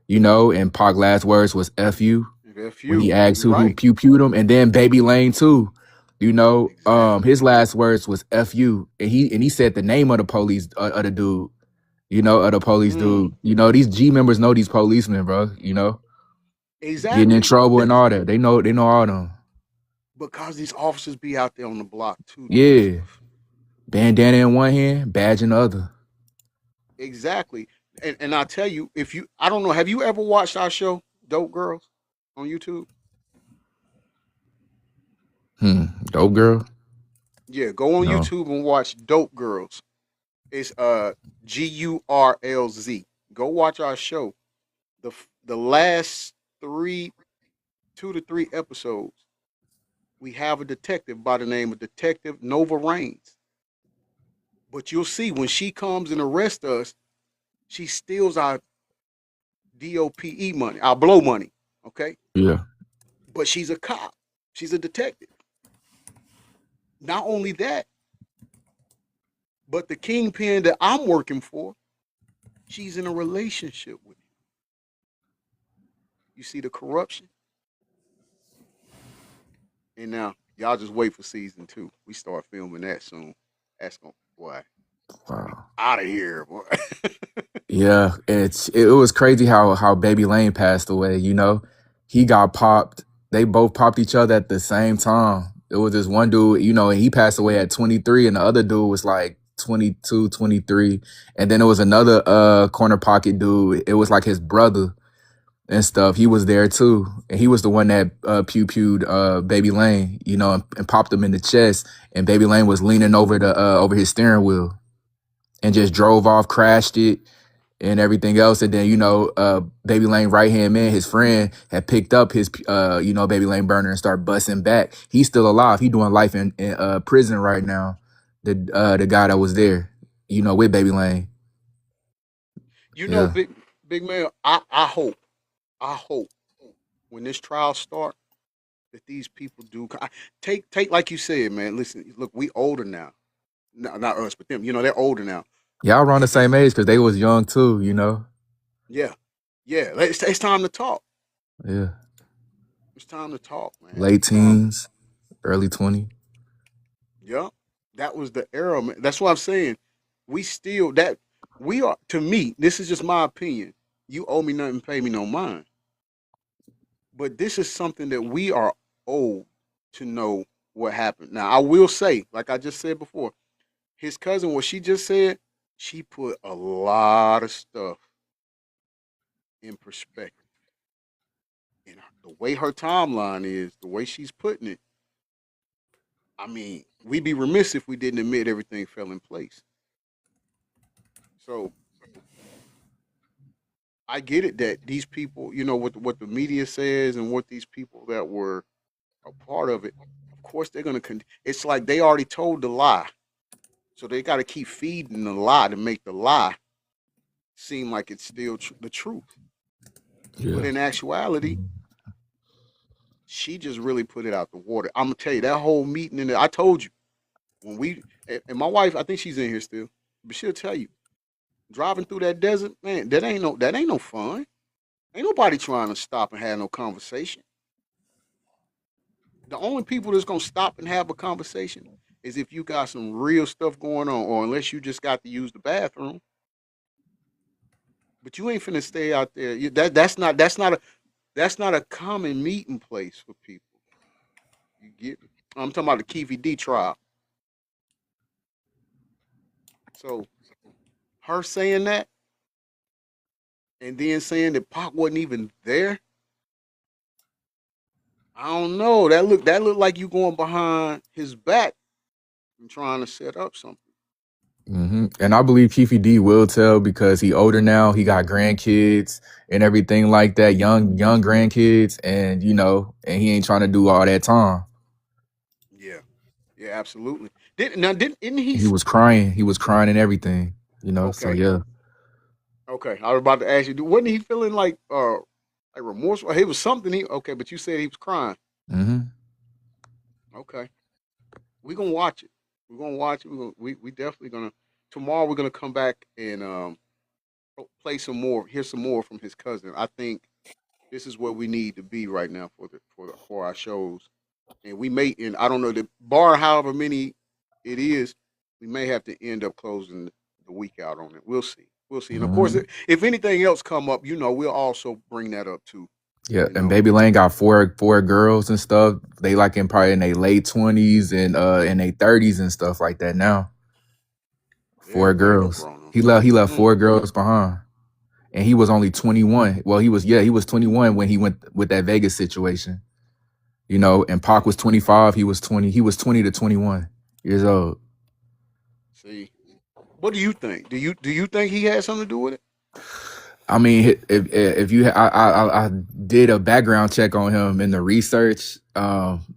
you know, and Pac's last words was "F you" If when he you, asked you're who right. pewed him, and then Baby Lane too. You know, Exactly. his last words was "F you," and he said the name of the police of the dude. You know, of the police Mm. dude. You know, these G members know these policemen, bro. You know, getting in Exactly. trouble and all that. They know all them. Because these officers be out there on the block too doing Yeah, stuff. bandana in one hand, badge in the other. Exactly. And I tell you, if you I don't know, have you ever watched our show, Dope Girls, on YouTube? Dope girl. Yeah, go on No. YouTube and watch Dope Girls. It's GURLZ. Go watch our show. The last 2 to 3 episodes, we have a detective by the name of Detective Nova Rains. But you'll see when she comes and arrests us, she steals our DOPE money, our blow money. Okay? Yeah. But she's a cop. She's a detective. Not only that, but the kingpin that I'm working for, she's in a relationship with him. You see the corruption? And now y'all just wait for season 2. We start filming that soon. That's gonna boy Wow. out of here, boy. Yeah, it was crazy how Baby Lane passed away. You know, he got popped. They both popped each other at the same time. It was this one dude, you know, and he passed away at 23, and the other dude was like 22, 23. And then it was another corner pocket dude. It was like his brother and stuff. He was there too, and he was the one that pewed Baby Lane, you know, and popped him in the chest. And Baby Lane was leaning over the over his steering wheel and just drove off, crashed it and everything else. And then, you know, Baby Lane right hand man, his friend, had picked up his you know, Baby Lane burner and started busting back. He's still alive. He doing life in prison right now. The guy that was there, you know, with Baby Lane. You know, Yeah. big man, I hope when this trial start that these people do take like you said, man. Listen, look, we older now. No, not us, but them. You know, they're older now. Y'all around the If same age because they was young too, you know? yeah, yeah, it's time to talk. Yeah. It's time to talk, man. Late teens, early 20. Yeah, that was the era, man. That's what I'm saying. We still that we are to me. This is just my opinion. You owe me nothing, pay me no mind. But this is something that we are owed to know what happened. Now, I will say, like I just said before, his cousin, what she just said, she put a lot of stuff in perspective. And the way her timeline is, the way she's putting it, I mean, we'd be remiss if we didn't admit everything fell in place. So I get it that these people, you know, what the media says and what these people that were a part of it, of course they're gonna. It's like they already told the lie, so they got to keep feeding the lie to make the lie seem like it's still the truth. But Yeah. in actuality, she just really put it out the water. I'm gonna tell you that whole meeting in there. I told you when we and my wife, I think she's in here still, but she'll tell you driving through that desert, man. That ain't no fun. Ain't nobody trying to stop and have no conversation. The only people that's gonna stop and have a conversation is if you got some real stuff going on, or unless you just got to use the bathroom. But you ain't finna stay out there. That's not a common meeting place for people. You get me? I'm talking about the KVD trial. So her saying that and then saying that Pac wasn't even there, I don't know. That looked like you going behind his back and trying to set up something. And I believe Keefe D will tell because he older now. He got grandkids and everything like that, young grandkids, and you know, and he ain't trying to do all that time. Yeah, yeah, absolutely. Didn't he? He was crying. He was crying and everything. You know, so Okay, yeah. okay. I was about to ask you, wasn't he feeling like remorseful? He was something. Okay, but you said he was crying. hmm Okay, we gonna watch it. We're gonna watch it. We definitely gonna tomorrow. We're gonna come back and play some more. Hear some more from his cousin. I think this is where we need to be right now for our shows. And we may, and I don't know, the bar however many it is, we may have to end up closing the week out on it. We'll see. We'll see. And of course, hmm if anything else come up, you know, we'll also bring that up too. Yeah, You and know, Baby Lane got four girls and stuff. They like in probably in their late 20s and in their 30s and stuff like that now. Four damn, they done girls. grown up. He left Mm. four girls behind. And he was only 21. Well, he was 21 when he went with that Vegas situation. You know, and Pac was 25, he was 20. He was 20 to 21 years old. See, what do you think? Do you think he had something to do with it? I mean, if you, I did a background check on him in the research,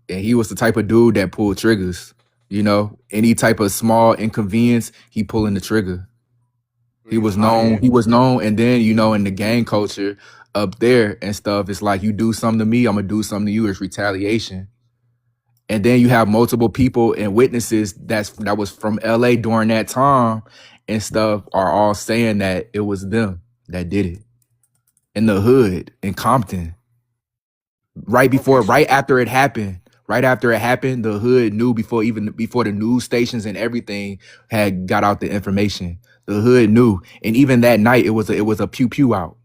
and he was the type of dude that pulled triggers. You know, any type of small inconvenience, he pulling the trigger. He was hot head. He was known, and then you know, in the gang culture up there and stuff, it's like you do something to me, I'm gonna do something to you. It's retaliation. And then you have multiple people and witnesses that was from LA during that time and stuff are all saying that it was them that did it in the hood in Compton. Okay, so Right after it happened. Right after it happened, the hood knew before the news stations and everything had got out the information. The hood knew, and even that night it was a pew pew out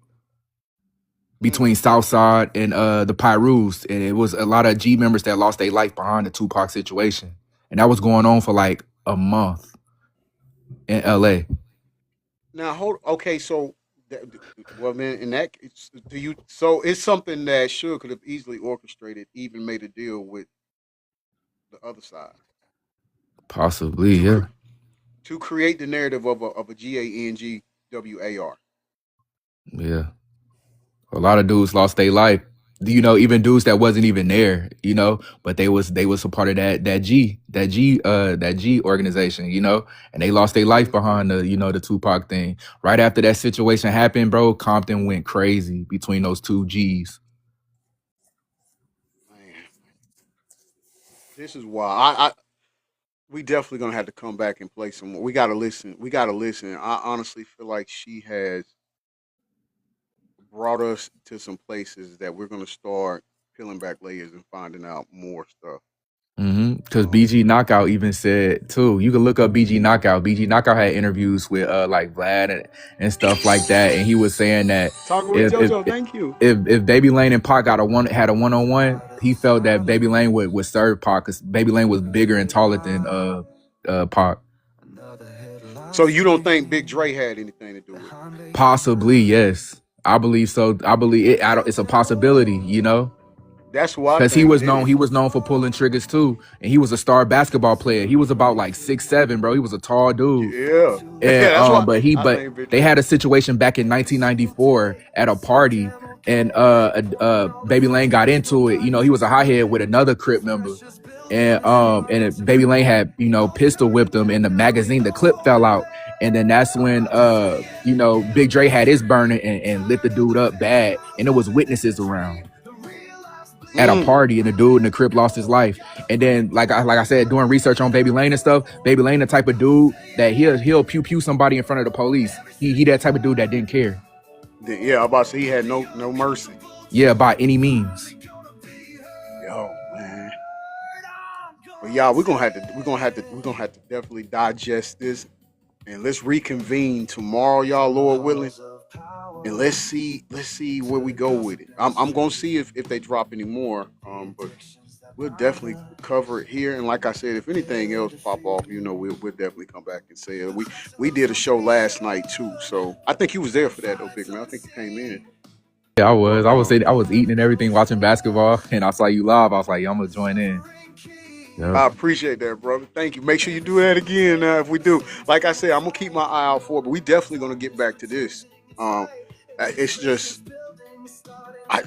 mm, between Southside and the Pyrus, and it was a lot of G members that lost their life behind the 2Pac situation, and that was going on for like a month in LA. now hold. Okay, so well, man, in that do you? So it's something that Suge could have easily orchestrated, even made a deal with the other side Possibly, to yeah, to create the narrative of a GANGWAR. yeah. A lot of dudes lost their life. You know, even dudes that wasn't even there. You know, but they was a part of that G organization. You know, and they lost their life Mm-hmm. behind the 2Pac thing. Right after that situation happened, bro, Compton went crazy between those two G's. Man, this is why I we definitely gonna have to come back and play some more. We gotta listen. We gotta listen. I honestly feel like she has brought us to some places that we're gonna start peeling back layers and finding out more stuff. Because BG Knockout even said too. You can look up BG Knockout. BG Knockout had interviews with like Vlad and stuff like that, and he was saying that Talking with if if JoJo, thank you. if Baby Lane and Pac had a one on one, he felt that Baby Lane would serve Pac because Baby Lane was bigger and taller than Pac. So you don't think Big Dre had anything to do with it? Possibly, yes. I believe so. I believe it. It's a possibility. You know. That's what I Because he think was it known, is. he was known for pulling triggers too, and he was a star basketball player. He was about like 6'7", bro. He was a tall dude. Yeah. And That's why I but think Big they J. had a situation back in 1994 at a party, and Baby Lane got into it. You know, he was a hothead with another Crip member, and Baby Lane had, you know, pistol whipped him, and the magazine, the clip fell out, and then that's when you know, Big Dre had his burner and lit the dude up bad, and there was witnesses around at a party, and the dude in the Crip lost his life. And then, like I said, doing research on Baby Lane and stuff, Baby Lane the type of dude that he'll pew pew somebody in front of the police. He that type of dude that didn't care. Yeah, I'm about to say he had no mercy. Yeah, by any means. Yo, man. Well, y'all, we're gonna have to definitely digest this, and let's reconvene tomorrow, y'all, Lord willing, and let's see where we go with it. I'm gonna see if they drop any more. But we'll definitely cover it here. And like I said, if anything else pop off, you know, we'll definitely come back and say it. We did a show last night too, so I think you was there for that though, Big Man. I think you came in. Yeah, I But was. I was eating and everything, watching basketball, and I saw you live. I was like, yeah, I'm gonna join in. Yep. I appreciate that, brother. Thank you. Make sure you do that again if we do. Like I said, I'm gonna keep my eye out for it, but we definitely gonna get back to this. It's just,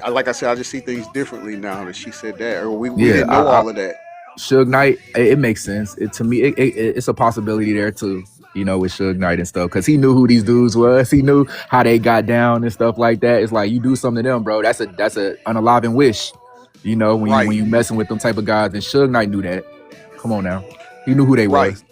like I said, I just see things differently now that she said that, or we Yeah, didn't know all of that. Suge Knight, it makes sense. To me, it's a possibility there too. You know, with Suge Knight and stuff, because he knew who these dudes was. He knew how they got down and stuff like that. It's like, you do something to them, bro. That's a unaliving wish. You know, when Right. you messing with them type of guys, and Suge Knight knew that. Come on now, he knew who they Right. was.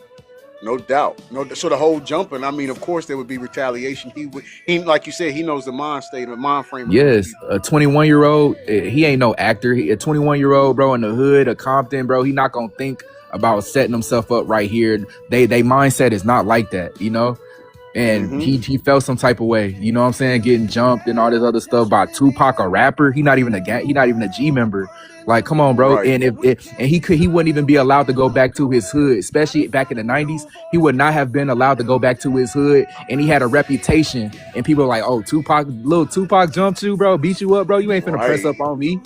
No doubt. So the whole jumping, I mean, of course there would be retaliation. He like you said, he knows the mind state, the mind frame of those Yes, people. a 21-year-old, he ain't no actor. A 21-year-old, bro, in the hood of Compton, bro, he not gonna think about setting himself up right here. They mindset is not like that, you know. And he felt some type of way, you know what I'm saying, getting jumped and all this other stuff by 2Pac, a rapper. He not even a G member. Like, come on, bro. Right. And he wouldn't even be allowed to go back to his hood, especially back in the 90s. He would not have been allowed to go back to his hood, and he had a reputation, and people are like, oh, little Tupac jumped you, bro, beat you up, bro, you ain't finna press up on me.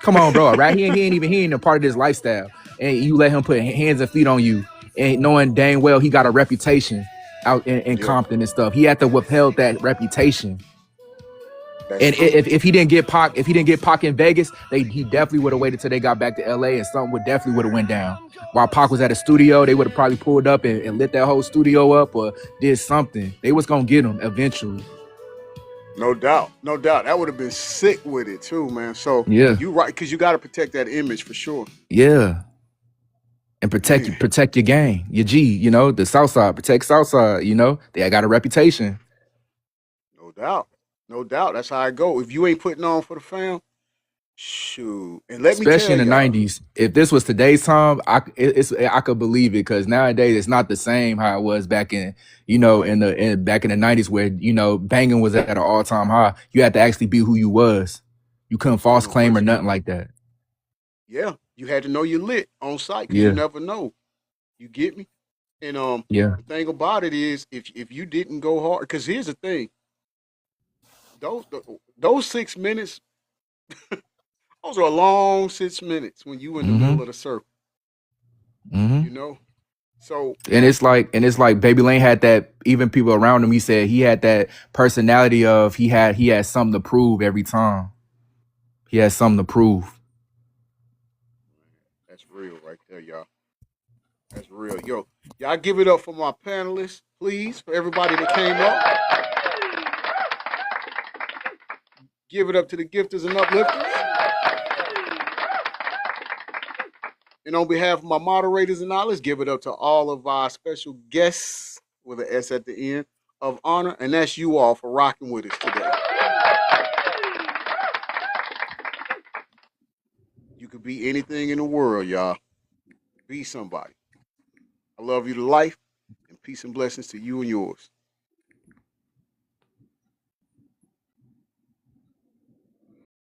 Come on, bro. Right? He ain't a part of this lifestyle, and you let him put hands and feet on you, and knowing dang well he got a reputation out in Compton and stuff. He had to withhold that reputation. That's And true. if he didn't get Pac in Vegas, he definitely would have waited till they got back to LA, and something would have went down. While Pac was at a studio, they would have probably pulled up and lit that whole studio up, or did something. They was gonna get him eventually. No doubt. That would have been sick with it too, man. So Yeah. you right, because you got to protect that image for sure. Yeah. And protect your gang, your G, you know, the Southside, protect Southside, you know, they got a reputation. No doubt. That's how I go. If you ain't putting on for the fam, shoot. And Especially in the 90s. If this was today's time, I could believe it, because nowadays it's not the same how it was back in, you know, back in the 90s, where, you know, banging was at an all-time high. You had to actually be who you was. You couldn't false claim or nothing like that. Yeah, you had to know you're lit on site, because Yeah. you never know. You get me? And Yeah. the thing about it is, if you didn't go hard, because here's the thing, those 6 minutes, those are a long 6 minutes when you in the middle of the circle. You know, so And it's like Baby Lane had that, even people around him, he said he had that personality of he had something to prove every time. He had something to prove. that's real right there, y'all. That's real. Yo, y'all give it up for my panelists, please, for everybody that came up. Give it up to the gifters and uplifters. And on behalf of my moderators and all, let's give it up to all of our special guests with an S at the end of honor. And that's you all for rocking with us today. You could be anything in the world, y'all. Be somebody. I love you to life, and peace and blessings to you and yours.